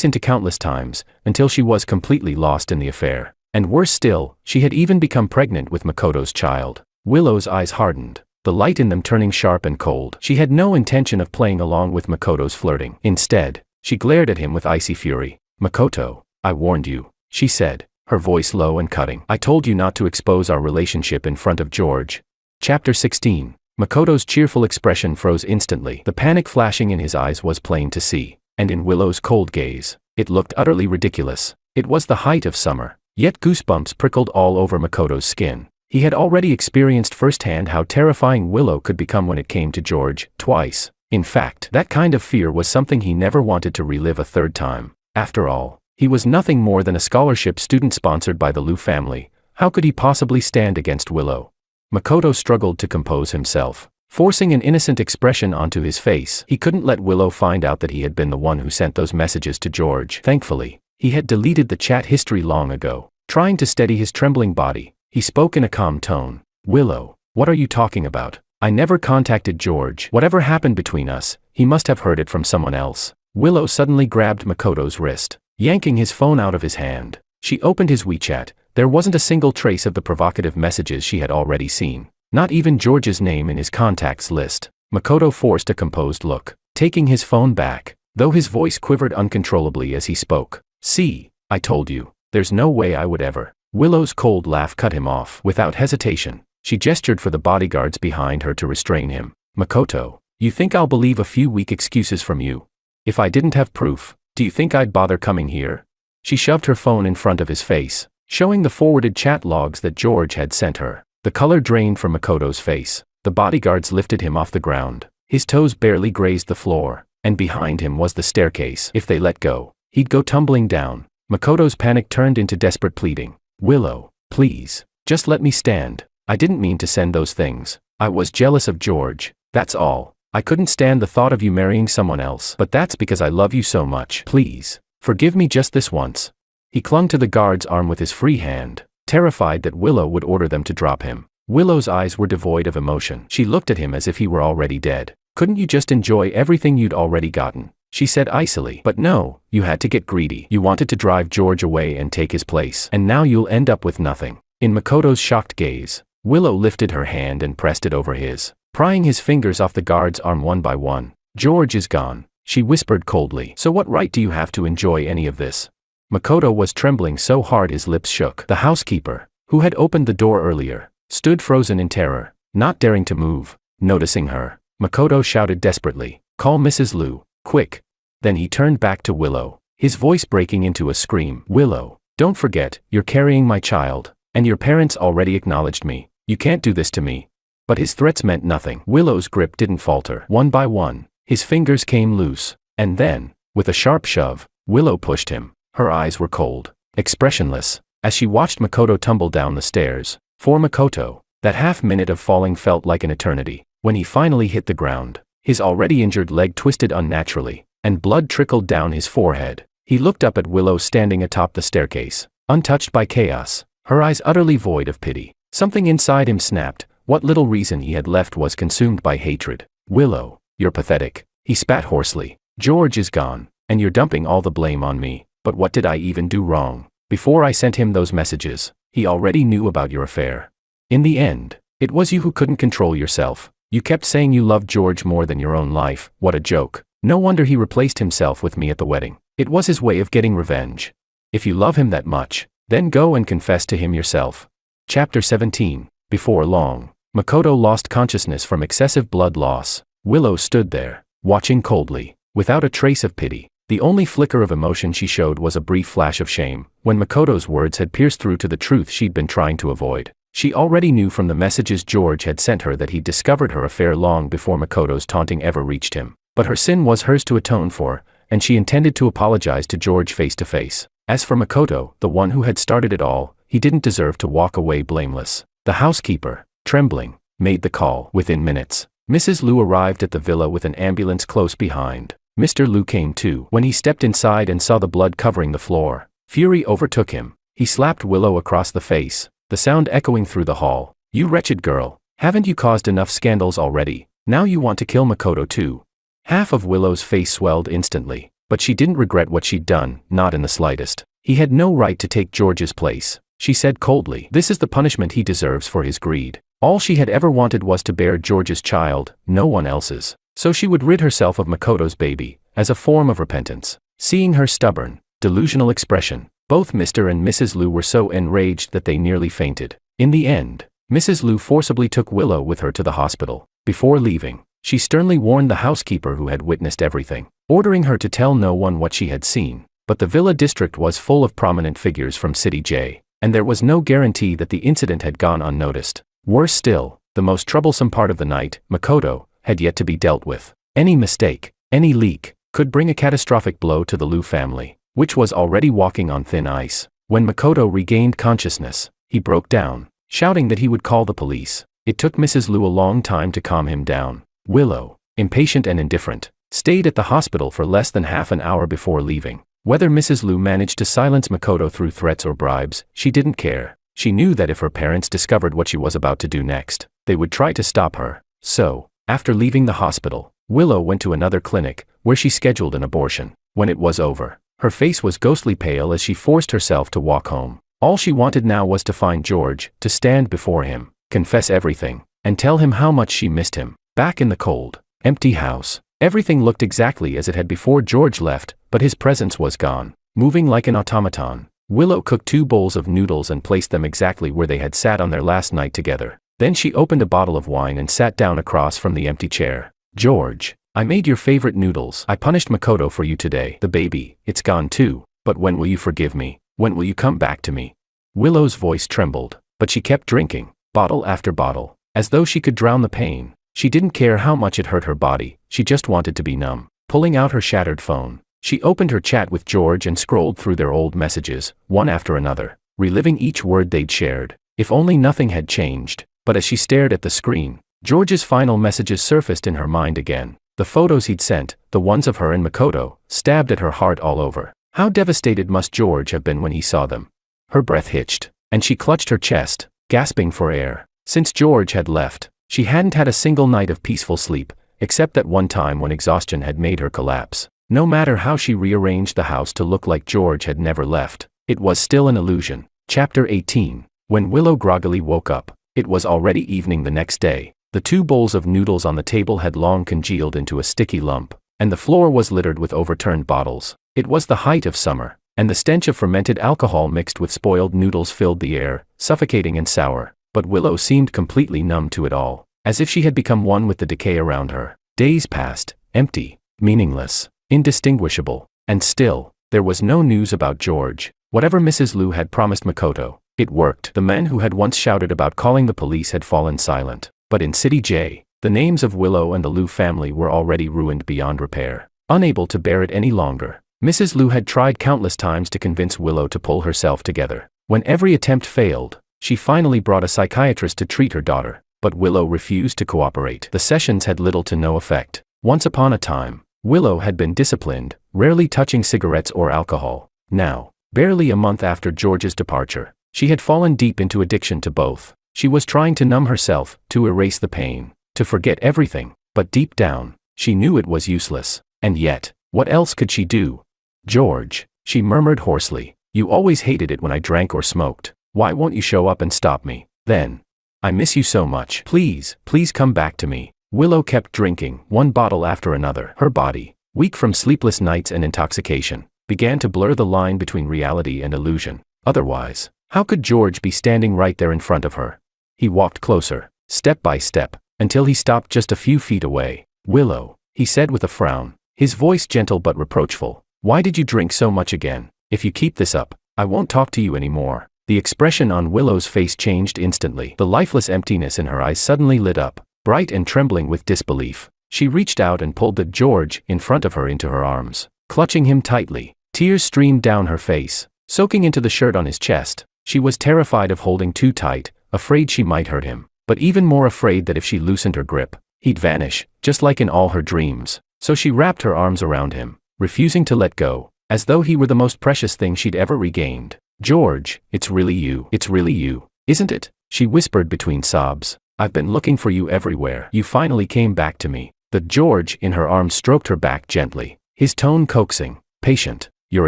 into countless times, until she was completely lost in the affair. And worse still, she had even become pregnant with Makoto's child. Willow's eyes hardened, the light in them turning sharp and cold. She had no intention of playing along with Makoto's flirting. Instead, she glared at him with icy fury. Makoto, I warned you, she said, her voice low and cutting. I told you not to expose our relationship in front of George. Chapter 16. Makoto's cheerful expression froze instantly. The panic flashing in his eyes was plain to see, and in Willow's cold gaze, it looked utterly ridiculous. It was the height of summer, yet goosebumps prickled all over Makoto's skin. He had already experienced firsthand how terrifying Willow could become when it came to George, twice. In fact, that kind of fear was something he never wanted to relive a third time. After all, he was nothing more than a scholarship student sponsored by the Liu family. How could he possibly stand against Willow? Makoto struggled to compose himself, forcing an innocent expression onto his face. He couldn't let Willow find out that he had been the one who sent those messages to George. Thankfully, he had deleted the chat history long ago. Trying to steady his trembling body, he spoke in a calm tone. Willow, what are you talking about? I never contacted George. Whatever happened between us, he must have heard it from someone else. Willow suddenly grabbed Makoto's wrist, yanking his phone out of his hand. She opened his WeChat. There wasn't a single trace of the provocative messages she had already seen. Not even George's name in his contacts list. Makoto forced a composed look, taking his phone back, though his voice quivered uncontrollably as he spoke. See, I told you, there's no way I would ever. Willow's cold laugh cut him off. Without hesitation, she gestured for the bodyguards behind her to restrain him. Makoto, you think I'll believe a few weak excuses from you? If I didn't have proof, do you think I'd bother coming here? She shoved her phone in front of his face, showing the forwarded chat logs that George had sent her. The color drained from Makoto's face. The bodyguards lifted him off the ground. His toes barely grazed the floor, and behind him was the staircase. If they let go, he'd go tumbling down. Makoto's panic turned into desperate pleading. Willow, please, just let me stand. I didn't mean to send those things. I was jealous of George, That's all. I couldn't stand the thought of you marrying someone else, but that's because I love you so much. Please, forgive me just this once. He clung to the guard's arm with his free hand, terrified that Willow would order them to drop him. Willow's eyes were devoid of emotion. She looked at him as if he were already dead. Couldn't you just enjoy everything you'd already gotten? She said icily. But no, you had to get greedy. You wanted to drive George away and take his place. And now you'll end up with nothing. In Makoto's shocked gaze, Willow lifted her hand and pressed it over his, prying his fingers off the guard's arm one by one. George is gone, she whispered coldly. So what right do you have to enjoy any of this? Makoto was trembling so hard his lips shook. The housekeeper, who had opened the door earlier, stood frozen in terror, not daring to move. Noticing her, Makoto shouted desperately, "Call Mrs. Liu, quick." Then he turned back to Willow, his voice breaking into a scream. "Willow, don't forget, you're carrying my child, and your parents already acknowledged me. You can't do this to me." But his threats meant nothing. Willow's grip didn't falter. One by one, his fingers came loose, and then, with a sharp shove, Willow pushed him. Her eyes were cold, expressionless, as she watched Makoto tumble down the stairs. For Makoto, that half-minute of falling felt like an eternity. When he finally hit the ground, his already injured leg twisted unnaturally, and blood trickled down his forehead. He looked up at Willow standing atop the staircase, untouched by chaos, her eyes utterly void of pity. Something inside him snapped. What little reason he had left was consumed by hatred. "Willow, you're pathetic," he spat hoarsely. "George is gone, and you're dumping all the blame on me. But what did I even do wrong? Before I sent him those messages, he already knew about your affair. In the end, it was you who couldn't control yourself. You kept saying you loved George more than your own life. What a joke. No wonder he replaced himself with me at the wedding. It was his way of getting revenge. If you love him that much, then go and confess to him yourself." Chapter 17. Before long, Makoto lost consciousness from excessive blood loss. Willow stood there, watching coldly, without a trace of pity. The only flicker of emotion she showed was a brief flash of shame, when Makoto's words had pierced through to the truth she'd been trying to avoid. She already knew from the messages George had sent her that he'd discovered her affair long before Makoto's taunting ever reached him. But her sin was hers to atone for, and she intended to apologize to George face to face. As for Makoto, the one who had started it all, he didn't deserve to walk away blameless. The housekeeper, trembling, made the call. Within minutes, Mrs. Liu arrived at the villa with an ambulance close behind. Mr. Liu came too. When he stepped inside and saw the blood covering the floor, fury overtook him. He slapped Willow across the face, the sound echoing through the hall. "You wretched girl, haven't you caused enough scandals already? Now you want to kill Makoto too?" Half of Willow's face swelled instantly, but she didn't regret what she'd done, not in the slightest. "He had no right to take George's place," she said coldly. "This is the punishment he deserves for his greed." All she had ever wanted was to bear George's child, no one else's. So she would rid herself of Makoto's baby, as a form of repentance. Seeing her stubborn, delusional expression, both Mr. and Mrs. Liu were so enraged that they nearly fainted. In the end, Mrs. Liu forcibly took Willow with her to the hospital. Before leaving, she sternly warned the housekeeper who had witnessed everything, ordering her to tell no one what she had seen. But the villa district was full of prominent figures from City J, and there was no guarantee that the incident had gone unnoticed. Worse still, the most troublesome part of the night, Makoto, had yet to be dealt with. Any mistake, any leak, could bring a catastrophic blow to the Liu family, which was already walking on thin ice. When Makoto regained consciousness, he broke down, shouting that he would call the police. It took Mrs. Liu a long time to calm him down. Willow, impatient and indifferent, stayed at the hospital for less than half an hour before leaving. Whether Mrs. Liu managed to silence Makoto through threats or bribes, she didn't care. She knew that if her parents discovered what she was about to do next, they would try to stop her. So, after leaving the hospital, Willow went to another clinic, where she scheduled an abortion. When it was over, her face was ghostly pale as she forced herself to walk home. All she wanted now was to find George, to stand before him, confess everything, and tell him how much she missed him. Back in the cold, empty house, everything looked exactly as it had before George left, but his presence was gone. Moving like an automaton, Willow cooked 2 bowls of noodles and placed them exactly where they had sat on their last night together. Then she opened a bottle of wine and sat down across from the empty chair. "George, I made your favorite noodles. I punished Makoto for you today. The baby, it's gone too. But when will you forgive me? When will you come back to me?" Willow's voice trembled, but she kept drinking, bottle after bottle, as though she could drown the pain. She didn't care how much it hurt her body, she just wanted to be numb. Pulling out her shattered phone, she opened her chat with George and scrolled through their old messages, one after another, reliving each word they'd shared. If only nothing had changed. But as she stared at the screen, George's final messages surfaced in her mind again. The photos he'd sent, the ones of her and Makoto, stabbed at her heart all over. How devastated must George have been when he saw them? Her breath hitched, and she clutched her chest, gasping for air. Since George had left, she hadn't had a single night of peaceful sleep, except that one time when exhaustion had made her collapse. No matter how she rearranged the house to look like George had never left, it was still an illusion. Chapter 18. When Willow groggily woke up, it was already evening the next day. The 2 bowls of noodles on the table had long congealed into a sticky lump, and the floor was littered with overturned bottles. It was the height of summer, and the stench of fermented alcohol mixed with spoiled noodles filled the air, suffocating and sour. But Willow seemed completely numb to it all, as if she had become one with the decay around her. Days passed, empty, meaningless, indistinguishable, and still, there was no news about George. Whatever Mrs. Lu had promised Makoto, it worked. The men who had once shouted about calling the police had fallen silent. But in City J, the names of Willow and the Lu family were already ruined beyond repair. Unable to bear it any longer, Mrs. Lu had tried countless times to convince Willow to pull herself together. When every attempt failed, she finally brought a psychiatrist to treat her daughter, but Willow refused to cooperate. The sessions had little to no effect. Once upon a time, Willow had been disciplined, rarely touching cigarettes or alcohol. Now, barely a month after George's departure, she had fallen deep into addiction to both. She was trying to numb herself, to erase the pain, to forget everything, but deep down, she knew it was useless. And yet, what else could she do? George, she murmured hoarsely, you always hated it when I drank or smoked. Why won't you show up and stop me? Then. I miss you so much. Please come back to me. Willow kept drinking, one bottle after another. Her body, weak from sleepless nights and intoxication, began to blur the line between reality and illusion. Otherwise, how could George be standing right there in front of her? He walked closer, step by step, until he stopped just a few feet away. Willow, he said with a frown, his voice gentle but reproachful. Why did you drink so much again? If you keep this up, I won't talk to you anymore. The expression on Willow's face changed instantly. The lifeless emptiness in her eyes suddenly lit up, bright and trembling with disbelief. She reached out and pulled the George in front of her into her arms, clutching him tightly. Tears streamed down her face, soaking into the shirt on his chest. She was terrified of holding too tight, afraid she might hurt him, but even more afraid that if she loosened her grip, he'd vanish, just like in all her dreams. So she wrapped her arms around him, refusing to let go, as though he were the most precious thing she'd ever regained. George, it's really you, isn't it? She whispered between sobs. I've been looking for you everywhere. You finally came back to me. The George in her arms stroked her back gently, his tone coaxing, patient. You're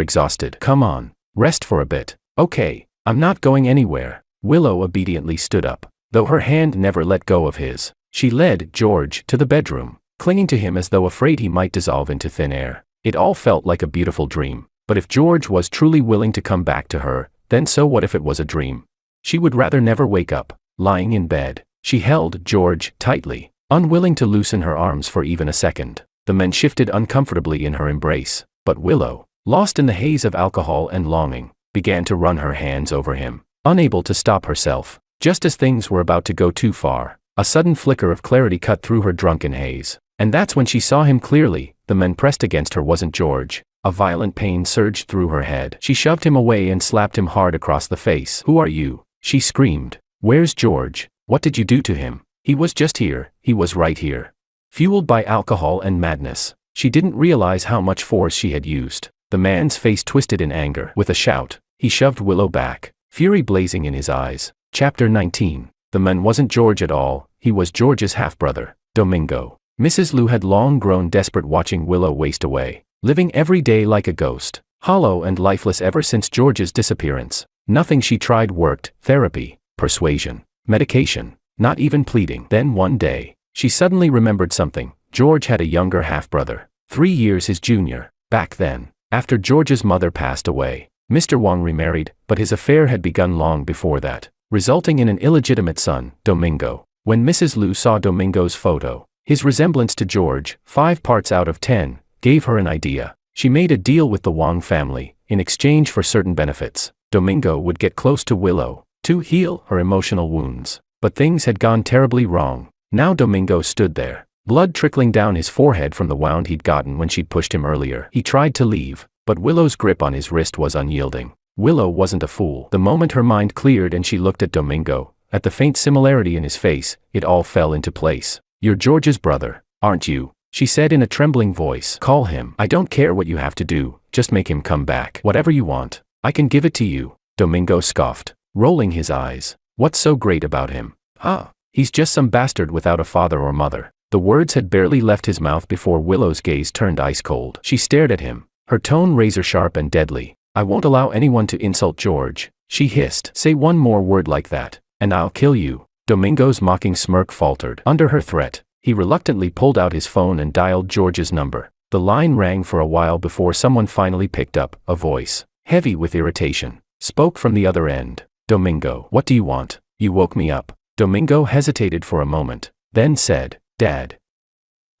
exhausted. Come on, rest for a bit. Okay, I'm not going anywhere. Willow obediently stood up, though her hand never let go of his. She led George to the bedroom, clinging to him as though afraid he might dissolve into thin air. It all felt like a beautiful dream, but if George was truly willing to come back to her, then so what if it was a dream? She would rather never wake up. Lying in bed, she held George tightly, unwilling to loosen her arms for even a second. The men shifted uncomfortably in her embrace, but Willow, lost in the haze of alcohol and longing, began to run her hands over him, unable to stop herself. Just as things were about to go too far, a sudden flicker of clarity cut through her drunken haze, and that's when she saw him clearly. The man pressed against her wasn't George. A violent pain surged through her head. She shoved him away and slapped him hard across the face. Who are you? She screamed. Where's George? What did you do to him? He was just here. He was right here. Fueled by alcohol and madness, she didn't realize how much force she had used. The man's face twisted in anger. With a shout, he shoved Willow back, fury blazing in his eyes. Chapter 19. The man wasn't George at all. He was George's half-brother, Domingo. Mrs. Lu had long grown desperate watching Willow waste away, living every day like a ghost, hollow and lifeless ever since George's disappearance. Nothing she tried worked: therapy, persuasion, medication, not even pleading. Then one day, she suddenly remembered something. George had a younger half-brother, 3 years his junior. Back then, after George's mother passed away, Mr. Wang remarried, but his affair had begun long before that, resulting in an illegitimate son, Domingo. When Mrs. Lu saw Domingo's photo, his resemblance to George, 5 parts out of 10, gave her an idea. She made a deal with the Wang family. In exchange for certain benefits, Domingo would get close to Willow, to heal her emotional wounds. But things had gone terribly wrong. Now Domingo stood there, blood trickling down his forehead from the wound he'd gotten when she'd pushed him earlier. He tried to leave, but Willow's grip on his wrist was unyielding. Willow wasn't a fool. The moment her mind cleared and she looked at Domingo, At the faint similarity in his face, it all fell into place. "You're George's brother, aren't you?" she said in a trembling voice. "Call him. I don't care what you have to do, just make him come back. Whatever you want, I can give it to you." Domingo scoffed, rolling his eyes. "What's so great about him? Huh? He's just some bastard without a father or mother." The words had barely left his mouth before Willow's gaze turned ice cold. She stared at him, her tone razor-sharp and deadly. "I won't allow anyone to insult George," she hissed. "Say one more word like that, and I'll kill you." Domingo's mocking smirk faltered under her threat. He reluctantly pulled out his phone and dialed George's number. The line rang for a while before someone finally picked up. A voice, heavy with irritation, spoke from the other end. "Domingo, what do you want? You woke me up." Domingo hesitated for a moment, then said, "Dad.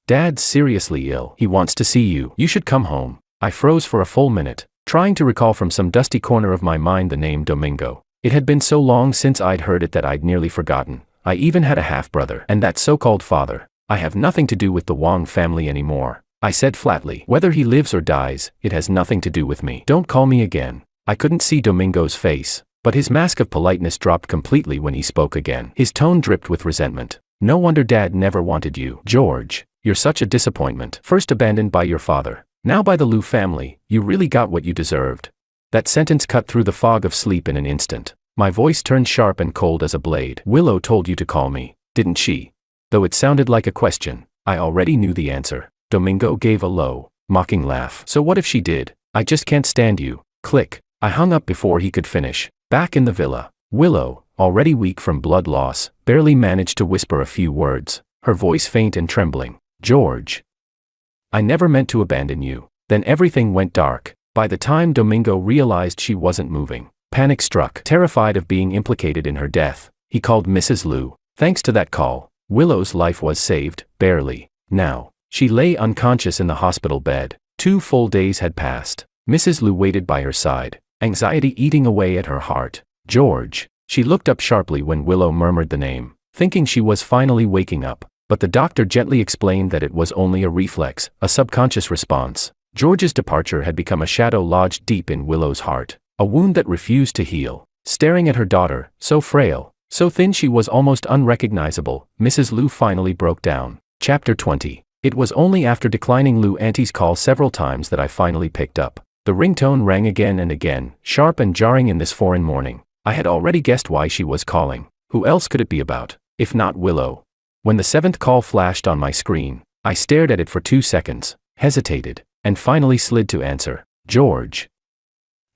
Dad's seriously ill. He wants to see you. You should come home." I froze for a full minute, trying to recall from some dusty corner of my mind the name Domingo. It had been so long since I'd heard it that I'd nearly forgotten. I even had a half-brother, and that so-called father. "I have nothing to do with the Wong family anymore," I said flatly. "Whether he lives or dies, it has nothing to do with me. Don't call me again." I couldn't see Domingo's face, but his mask of politeness dropped completely when he spoke again. His tone dripped with resentment. "No wonder Dad never wanted you. George, you're such a disappointment. First abandoned by your father, now by the Liu family. You really got what you deserved." That sentence cut through the fog of sleep in an instant. My voice turned sharp and cold as a blade. "Willow told you to call me, didn't she?" Though it sounded like a question, I already knew the answer. Domingo gave a low, mocking laugh. "So what if she did? I just can't stand you." Click. I hung up before he could finish. Back in the villa, Willow, already weak from blood loss, barely managed to whisper a few words, her voice faint and trembling. "George, I never meant to abandon you." Then everything went dark. By the time Domingo realized she wasn't moving, panic struck. Terrified of being implicated in her death, he called Mrs. Liu. Thanks to that call, Willow's life was saved, barely. Now, she lay unconscious in the hospital bed. 2 full days had passed. Mrs. Liu waited by her side, anxiety eating away at her heart. "George." She looked up sharply when Willow murmured the name, thinking she was finally waking up, but the doctor gently explained that it was only a reflex, a subconscious response. George's departure had become a shadow lodged deep in Willow's heart, a wound that refused to heal. Staring at her daughter, so frail, so thin she was almost unrecognizable, Mrs. Liu finally broke down. Chapter 20. It was only after declining Liu Auntie's call several times that I finally picked up. The ringtone rang again and again, sharp and jarring in this foreign morning. I had already guessed why she was calling. Who else could it be about, if not Willow? When the 7th call flashed on my screen, I stared at it for 2 seconds, hesitated, and finally slid to answer. "George.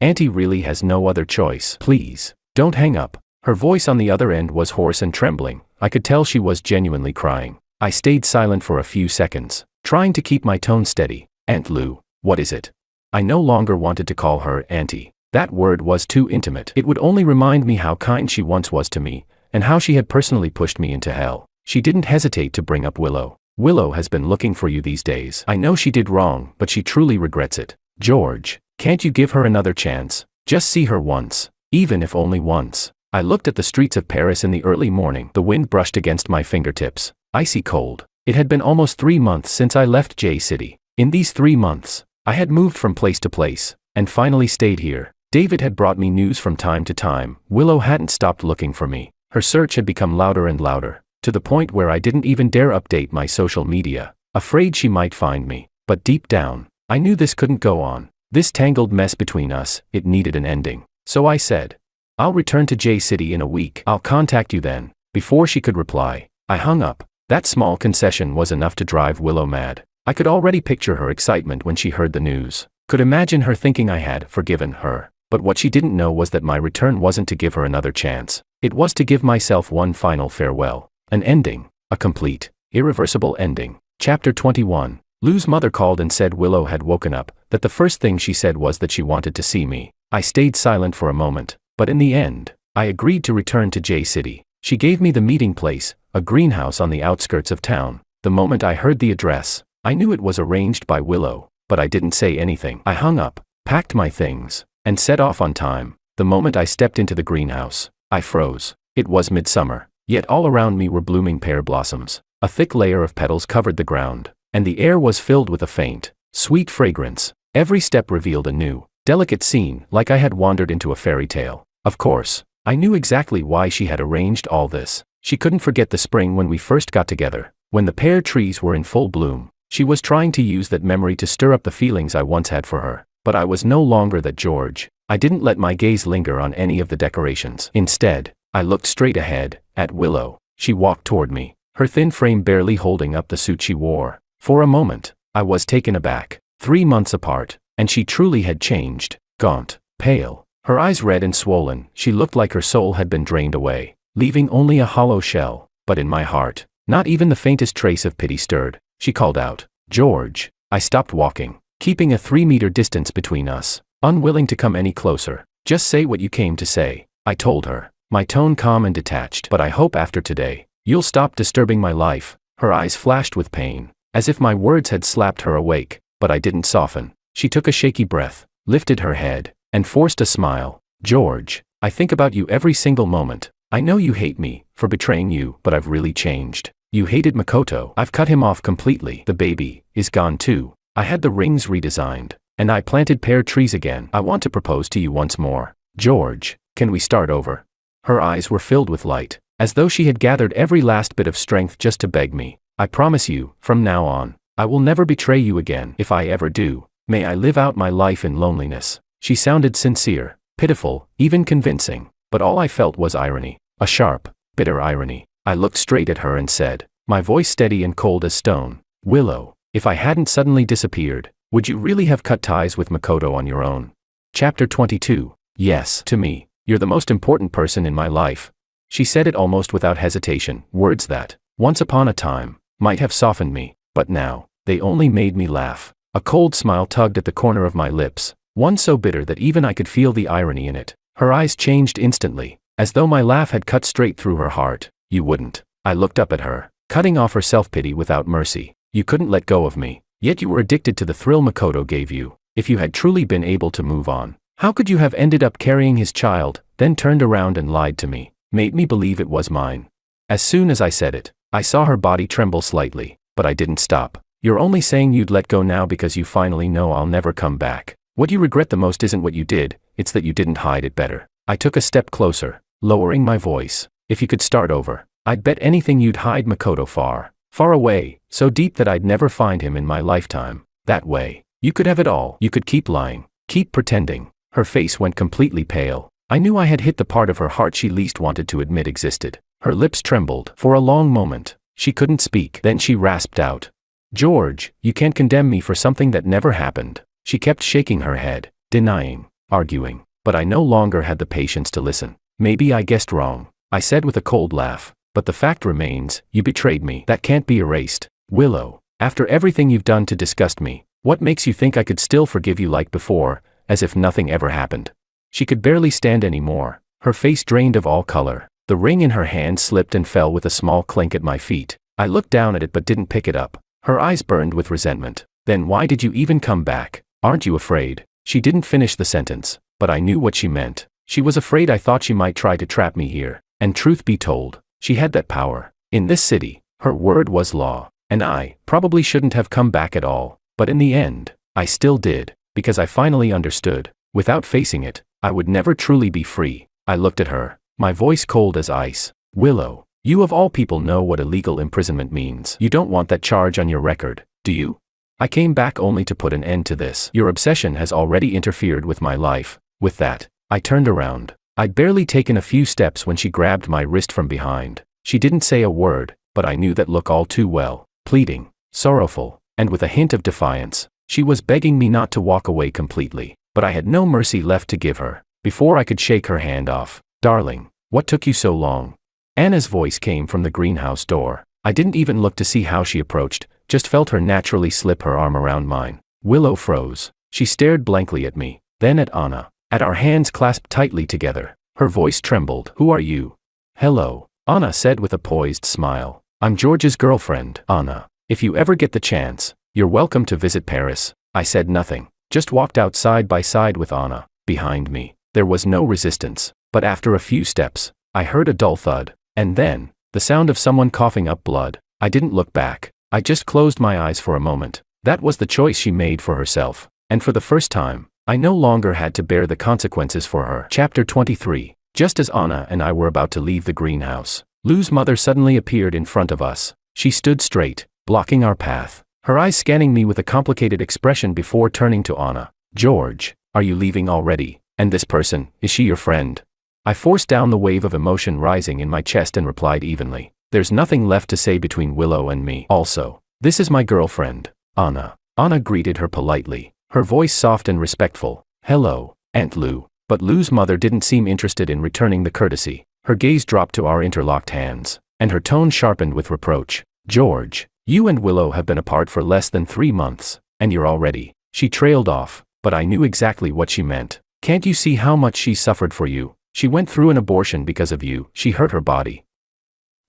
Auntie really has no other choice. Please, don't hang up." Her voice on the other end was hoarse and trembling. I could tell she was genuinely crying. I stayed silent for a few seconds, trying to keep my tone steady. "Aunt Liu, what is it?" I no longer wanted to call her Auntie. That word was too intimate. It would only remind me how kind she once was to me, and how she had personally pushed me into hell. She didn't hesitate to bring up Willow. "Willow has been looking for you these days. I know she did wrong, but she truly regrets it. George, can't you give her another chance? Just see her once, even if only once." I looked at the streets of Paris in the early morning. The wind brushed against my fingertips, icy cold. It had been almost 3 months since I left J City. In these 3 months, I had moved from place to place, and finally stayed here. David had brought me news from time to time. Willow hadn't stopped looking for me. Her search had become louder and louder, to the point where I didn't even dare update my social media, afraid she might find me. But deep down, I knew this couldn't go on. This tangled mess between us, it needed an ending. So I said, "I'll return to J City in a week. I'll contact you then." Before she could reply, I hung up. That small concession was enough to drive Willow mad. I could already picture her excitement when she heard the news. Could imagine her thinking I had forgiven her. But what she didn't know was that my return wasn't to give her another chance. It was to give myself one final farewell. An ending. A complete, irreversible ending. Chapter 21. Lou's mother called and said Willow had woken up, that the first thing she said was that she wanted to see me. I stayed silent for a moment, but in the end, I agreed to return to J City. She gave me the meeting place, a greenhouse on the outskirts of town. The moment I heard the address, I knew it was arranged by Willow, but I didn't say anything. I hung up, packed my things, and set off on time. The moment I stepped into the greenhouse, I froze. It was midsummer, yet all around me were blooming pear blossoms. A thick layer of petals covered the ground, and the air was filled with a faint, sweet fragrance. Every step revealed a new, delicate scene, like I had wandered into a fairy tale. Of course, I knew exactly why she had arranged all this. She couldn't forget the spring when we first got together, when the pear trees were in full bloom. She was trying to use that memory to stir up the feelings I once had for her. But I was no longer that George. I didn't let my gaze linger on any of the decorations. Instead, I looked straight ahead, at Willow. She walked toward me, her thin frame barely holding up the suit she wore. For a moment, I was taken aback. 3 months apart, and she truly had changed. Gaunt, pale, her eyes red and swollen, she looked like her soul had been drained away, leaving only a hollow shell. But in my heart, not even the faintest trace of pity stirred. She called out, "George." I stopped walking, keeping a 3-meter distance between us, unwilling to come any closer. "Just say what you came to say," I told her, my tone calm and detached. "But I hope after today, you'll stop disturbing my life." Her eyes flashed with pain, as if my words had slapped her awake, but I didn't soften. She took a shaky breath, lifted her head, and forced a smile. "George, I think about you every single moment. I know you hate me for betraying you, but I've really changed. You hated Makoto. I've cut him off completely. The baby is gone too. I had the rings redesigned, and I planted pear trees again. I want to propose to you once more. George, can we start over?" Her eyes were filled with light, as though she had gathered every last bit of strength just to beg me. "I promise you, from now on, I will never betray you again. If I ever do, may I live out my life in loneliness." She sounded sincere, pitiful, even convincing, but all I felt was irony, a sharp, bitter irony. I looked straight at her and said, my voice steady and cold as stone, "Willow, if I hadn't suddenly disappeared, would you really have cut ties with Makoto on your own?" Chapter 22. Yes, to me, you're the most important person in my life. She said it almost without hesitation, words that, once upon a time, might have softened me, but now, they only made me laugh. A cold smile tugged at the corner of my lips, one so bitter that even I could feel the irony in it. Her eyes changed instantly, as though my laugh had cut straight through her heart. "You wouldn't." I looked up at her, cutting off her self-pity without mercy. "You couldn't let go of me, yet you were addicted to the thrill Makoto gave you. If you had truly been able to move on, how could you have ended up carrying his child, then turned around and lied to me, made me believe it was mine?" As soon as I said it, I saw her body tremble slightly, but I didn't stop. "You're only saying you'd let go now because you finally know I'll never come back. What you regret the most isn't what you did, it's that you didn't hide it better." I took a step closer, lowering my voice. "If you could start over, I'd bet anything you'd hide Makoto far, far away, so deep that I'd never find him in my lifetime. That way, you could have it all. You could keep lying, keep pretending." Her face went completely pale. I knew I had hit the part of her heart she least wanted to admit existed. Her lips trembled. For a long moment, she couldn't speak. Then she rasped out, "George, you can't condemn me for something that never happened." She kept shaking her head, denying, arguing, but I no longer had the patience to listen. "Maybe I guessed wrong," I said with a cold laugh, "but the fact remains, you betrayed me. That can't be erased. Willow, after everything you've done to disgust me, what makes you think I could still forgive you like before, as if nothing ever happened?" She could barely stand anymore, her face drained of all color. The ring in her hand slipped and fell with a small clink at my feet. I looked down at it but didn't pick it up. Her eyes burned with resentment. "Then why did you even come back? Aren't you afraid?" She didn't finish the sentence, but I knew what she meant. She was afraid I thought she might try to trap me here, and truth be told, she had that power. In this city, her word was law, and I probably shouldn't have come back at all, but in the end, I still did, because I finally understood. Without facing it, I would never truly be free. I looked at her, my voice cold as ice. "Willow, you of all people know what illegal imprisonment means. You don't want that charge on your record, do you? I came back only to put an end to this. Your obsession has already interfered with my life." With that, I turned around. I'd barely taken a few steps when she grabbed my wrist from behind. She didn't say a word, but I knew that look all too well. Pleading, sorrowful, and with a hint of defiance. She was begging me not to walk away completely, but I had no mercy left to give her. Before I could shake her hand off, "Darling, what took you so long?" Anna's voice came from the greenhouse door. I didn't even look to see how she approached, just felt her naturally slip her arm around mine. Willow froze. She stared blankly at me, then at Anna, at our hands clasped tightly together. Her voice trembled. "Who are you?" "Hello," Anna said with a poised smile. "I'm George's girlfriend." "Anna, if you ever get the chance, you're welcome to visit Paris." I said nothing, just walked out side by side with Anna. Behind me, there was no resistance, but after a few steps, I heard a dull thud, and then, the sound of someone coughing up blood. I didn't look back. I just closed my eyes for a moment. That was the choice she made for herself, and for the first time, I no longer had to bear the consequences for her. Chapter 23. Just as Anna and I were about to leave the greenhouse, Lou's mother suddenly appeared in front of us. She stood straight, blocking our path, her eyes scanning me with a complicated expression before turning to Anna. "George, are you leaving already? And this person, is she your friend?" I forced down the wave of emotion rising in my chest and replied evenly, "There's nothing left to say between Willow and me. Also, this is my girlfriend, Anna." Anna greeted her politely, her voice soft and respectful. "Hello, Aunt Lou." But Lou's mother didn't seem interested in returning the courtesy. Her gaze dropped to our interlocked hands, and her tone sharpened with reproach. "George, you and Willow have been apart for less than 3 months, and you're already—" She trailed off, but I knew exactly what she meant. "Can't you see how much she suffered for you? She went through an abortion because of you. She hurt her body.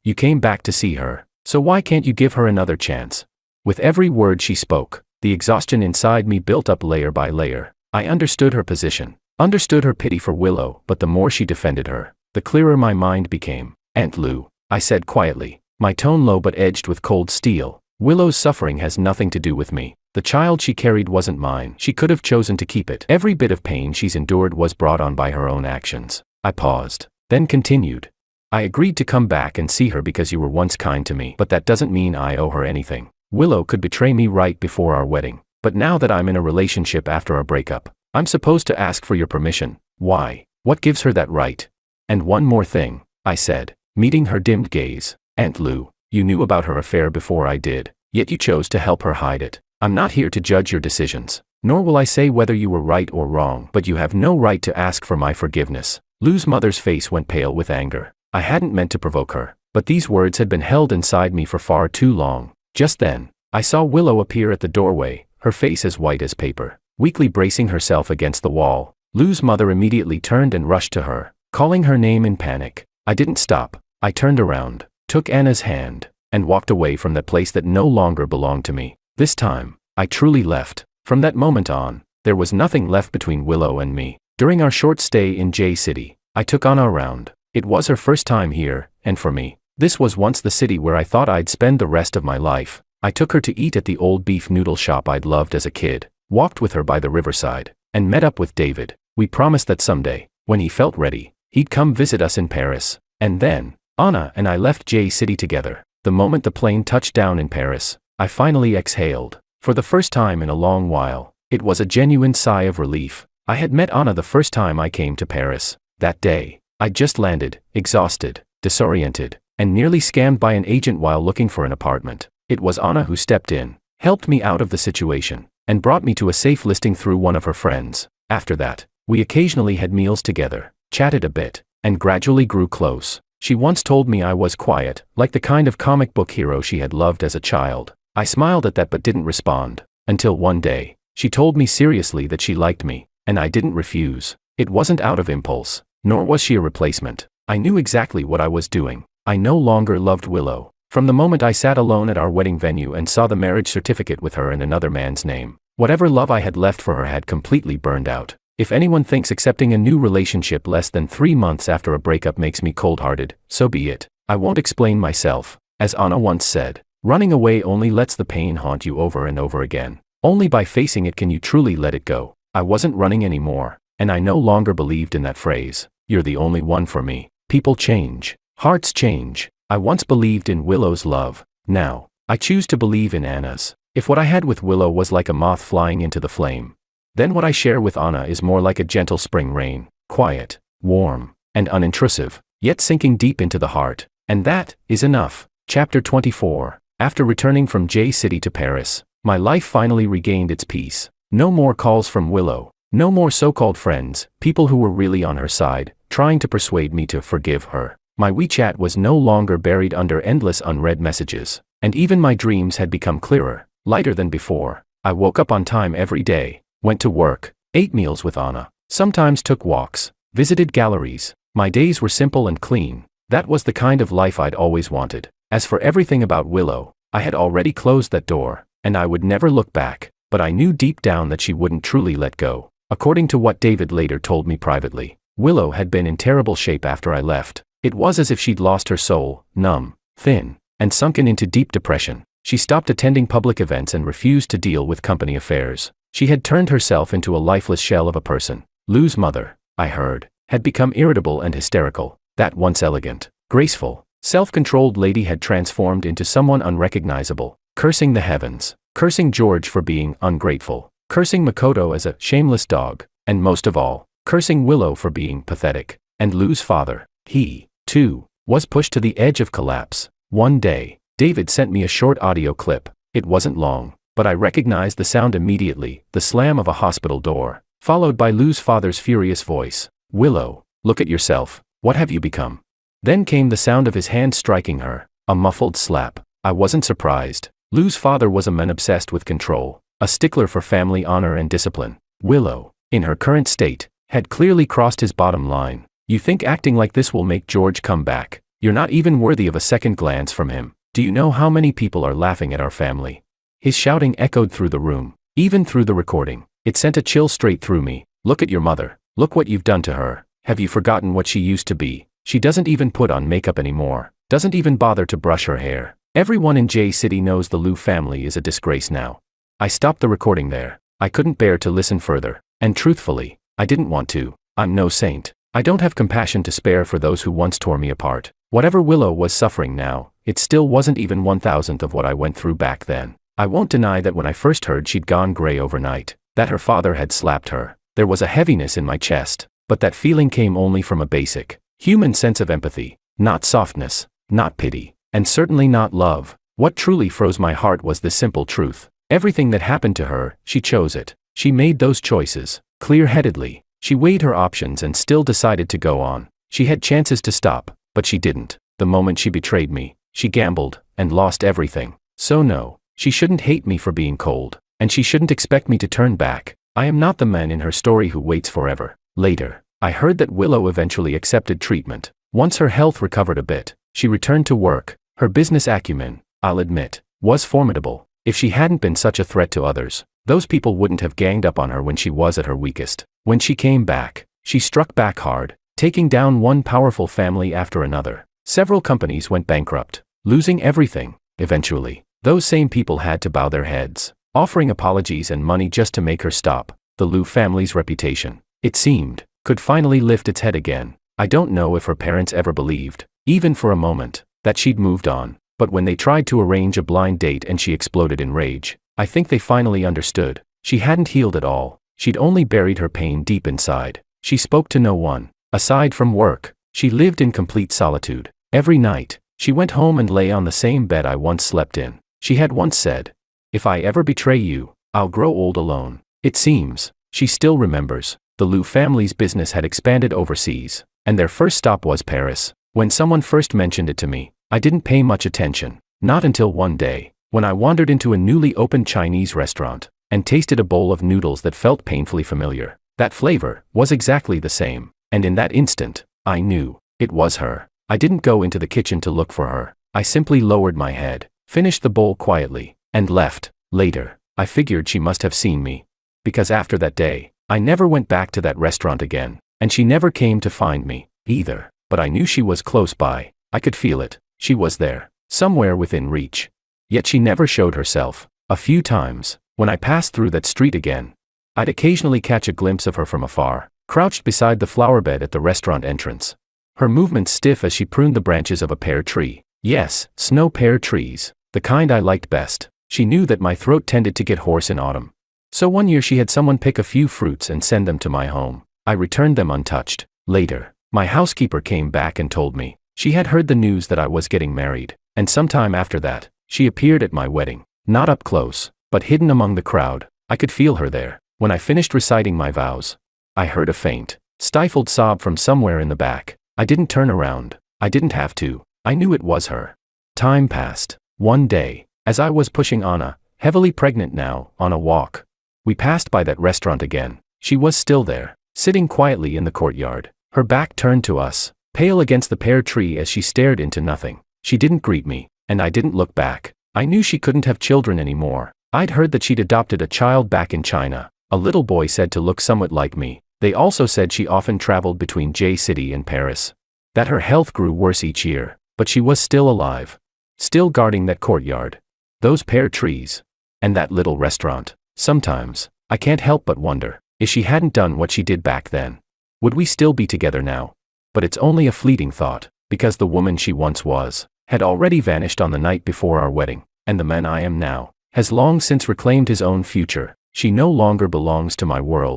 You came back to see her, so why can't you give her another chance?" With every word she spoke, the exhaustion inside me built up layer by layer. I understood her position, understood her pity for Willow, but the more she defended her, the clearer my mind became. "Aunt Lou," I said quietly, my tone low but edged with cold steel, "Willow's suffering has nothing to do with me. The child she carried wasn't mine. She could have chosen to keep it. Every bit of pain she's endured was brought on by her own actions." I paused, then continued. "I agreed to come back and see her because you were once kind to me, but that doesn't mean I owe her anything. Willow could betray me right before our wedding, but now that I'm in a relationship after our breakup, I'm supposed to ask for your permission. Why? What gives her that right? And one more thing," I said, meeting her dimmed gaze. "Aunt Lou, you knew about her affair before I did, yet you chose to help her hide it. I'm not here to judge your decisions, nor will I say whether you were right or wrong, but you have no right to ask for my forgiveness." Lou's mother's face went pale with anger. I hadn't meant to provoke her, but these words had been held inside me for far too long. Just then, I saw Willow appear at the doorway, her face as white as paper, weakly bracing herself against the wall. Lou's mother immediately turned and rushed to her, calling her name in panic. I didn't stop. I turned around, took Anna's hand, and walked away from that place that no longer belonged to me. This time, I truly left. From that moment on, there was nothing left between Willow and me. During our short stay in J City, I took Anna around. It was her first time here, and for me, this was once the city where I thought I'd spend the rest of my life. I took her to eat at the old beef noodle shop I'd loved as a kid, walked with her by the riverside, and met up with David. We promised that someday, when he felt ready, he'd come visit us in Paris. And then, Anna and I left J City together. The moment the plane touched down in Paris, I finally exhaled. For the first time in a long while, it was a genuine sigh of relief. I had met Anna the first time I came to Paris. That day, I'd just landed, exhausted, disoriented, and nearly scammed by an agent while looking for an apartment. It was Anna who stepped in, helped me out of the situation, and brought me to a safe listing through one of her friends. After that, we occasionally had meals together, chatted a bit, and gradually grew close. She once told me I was quiet, like the kind of comic book hero she had loved as a child. I smiled at that but didn't respond, until one day, she told me seriously that she liked me, and I didn't refuse. It wasn't out of impulse, nor was she a replacement. I knew exactly what I was doing. I no longer loved Willow. From the moment I sat alone at our wedding venue and saw the marriage certificate with her in another man's name, whatever love I had left for her had completely burned out. If anyone thinks accepting a new relationship less than 3 months after a breakup makes me cold-hearted, so be it. I won't explain myself. As Anna once said, running away only lets the pain haunt you over and over again. Only by facing it can you truly let it go. I wasn't running anymore, and I no longer believed in that phrase, "You're the only one for me." People change. Hearts change. I once believed in Willow's love. Now, I choose to believe in Anna's. If what I had with Willow was like a moth flying into the flame, then what I share with Anna is more like a gentle spring rain, quiet, warm, and unintrusive, yet sinking deep into the heart. And that is enough. Chapter 24. After returning from J City to Paris, my life finally regained its peace. No more calls from Willow. No more so-called friends, people who were really on her side, trying to persuade me to forgive her. My WeChat was no longer buried under endless unread messages, and even my dreams had become clearer, lighter than before. I woke up on time every day, went to work, ate meals with Anna, sometimes took walks, visited galleries. My days were simple and clean. That was the kind of life I'd always wanted. As for everything about Willow, I had already closed that door, and I would never look back, but I knew deep down that she wouldn't truly let go. According to what David later told me privately, Willow had been in terrible shape after I left. It was as if she'd lost her soul, numb, thin, and sunken into deep depression. She stopped attending public events and refused to deal with company affairs. She had turned herself into a lifeless shell of a person. Lou's mother, I heard, had become irritable and hysterical. That once elegant, graceful, self-controlled lady had transformed into someone unrecognizable, cursing the heavens, cursing George for being ungrateful, cursing Makoto as a shameless dog, and most of all, cursing Willow for being pathetic. And Lou's father, he, too, was pushed to the edge of collapse. One day, David sent me a short audio clip. It wasn't long, but I recognized the sound immediately, the slam of a hospital door, followed by Lou's father's furious voice. "Willow, look at yourself, what have you become?" Then came the sound of his hand striking her, a muffled slap. I wasn't surprised. Lou's father was a man obsessed with control, a stickler for family honor and discipline. Willow, in her current state, had clearly crossed his bottom line. "You think acting like this will make George come back? You're not even worthy of a second glance from him. Do you know how many people are laughing at our family?" His shouting echoed through the room, even through the recording. It sent a chill straight through me. "Look at your mother. Look what you've done to her. Have you forgotten what she used to be? She doesn't even put on makeup anymore. Doesn't even bother to brush her hair. Everyone in J City knows the Lou family is a disgrace now." I stopped the recording there. I couldn't bear to listen further. And truthfully, I didn't want to. I'm no saint. I don't have compassion to spare for those who once tore me apart. Whatever Willow was suffering now, it still wasn't even 1,000th of what I went through back then. I won't deny that when I first heard she'd gone gray overnight, that her father had slapped her, there was a heaviness in my chest, but that feeling came only from a basic, human sense of empathy, not softness, not pity, and certainly not love. What truly froze my heart was the simple truth. Everything that happened to her, she chose it. She made those choices, clear-headedly. She weighed her options and still decided to go on. She had chances to stop, but she didn't. The moment she betrayed me, she gambled, and lost everything. So no, she shouldn't hate me for being cold, and she shouldn't expect me to turn back. I am not the man in her story who waits forever. Later, I heard that Willow eventually accepted treatment. Once her health recovered a bit, she returned to work. Her business acumen, I'll admit, was formidable. If she hadn't been such a threat to others, those people wouldn't have ganged up on her when she was at her weakest. When she came back, she struck back hard, taking down one powerful family after another. Several companies went bankrupt, losing everything. Eventually, those same people had to bow their heads, offering apologies and money just to make her stop. The Lou family's reputation, it seemed, could finally lift its head again. I don't know if her parents ever believed, even for a moment, that she'd moved on. But when they tried to arrange a blind date and she exploded in rage, I think they finally understood. She hadn't healed at all. She'd only buried her pain deep inside. She spoke to no one. Aside from work, she lived in complete solitude. Every night, she went home and lay on the same bed I once slept in. She had once said, "If I ever betray you, I'll grow old alone." It seems, she still remembers. The Lou family's business had expanded overseas, and their first stop was Paris. When someone first mentioned it to me, I didn't pay much attention. Not until one day, when I wandered into a newly opened Chinese restaurant, and tasted a bowl of noodles that felt painfully familiar. That flavor was exactly the same, and in that instant, I knew it was her. I didn't go into the kitchen to look for her. I simply lowered my head, finished the bowl quietly, and left. Later, I figured she must have seen me. Because after that day, I never went back to that restaurant again, and she never came to find me, either. But I knew she was close by. I could feel it. She was there, somewhere within reach. Yet she never showed herself. A few times, when I passed through that street again, I'd occasionally catch a glimpse of her from afar, crouched beside the flower bed at the restaurant entrance. Her movements stiff as she pruned the branches of a pear tree. Yes, snow pear trees, the kind I liked best. She knew that my throat tended to get hoarse in autumn. So one year she had someone pick a few fruits and send them to my home. I returned them untouched. Later, my housekeeper came back and told me she had heard the news that I was getting married, and sometime after that, she appeared at my wedding. Not up close, but hidden among the crowd. I could feel her there. When I finished reciting my vows, I heard a faint, stifled sob from somewhere in the back. I didn't turn around. I didn't have to. I knew it was her. Time passed. One day, as I was pushing Anna, heavily pregnant now, on a walk, we passed by that restaurant again. She was still there, sitting quietly in the courtyard, her back turned to us, pale against the pear tree as she stared into nothing. She didn't greet me, and I didn't look back. I knew she couldn't have children anymore. I'd heard that she'd adopted a child back in China, a little boy said to look somewhat like me. They also said she often traveled between J City and Paris. That her health grew worse each year, but she was still alive. Still guarding that courtyard, those pear trees, and that little restaurant. Sometimes, I can't help but wonder, if she hadn't done what she did back then, Would we still be together now? But it's only a fleeting thought, because the woman she once was had already vanished on the night before our wedding, and the man I am now has long since reclaimed his own future. She no longer belongs to my world,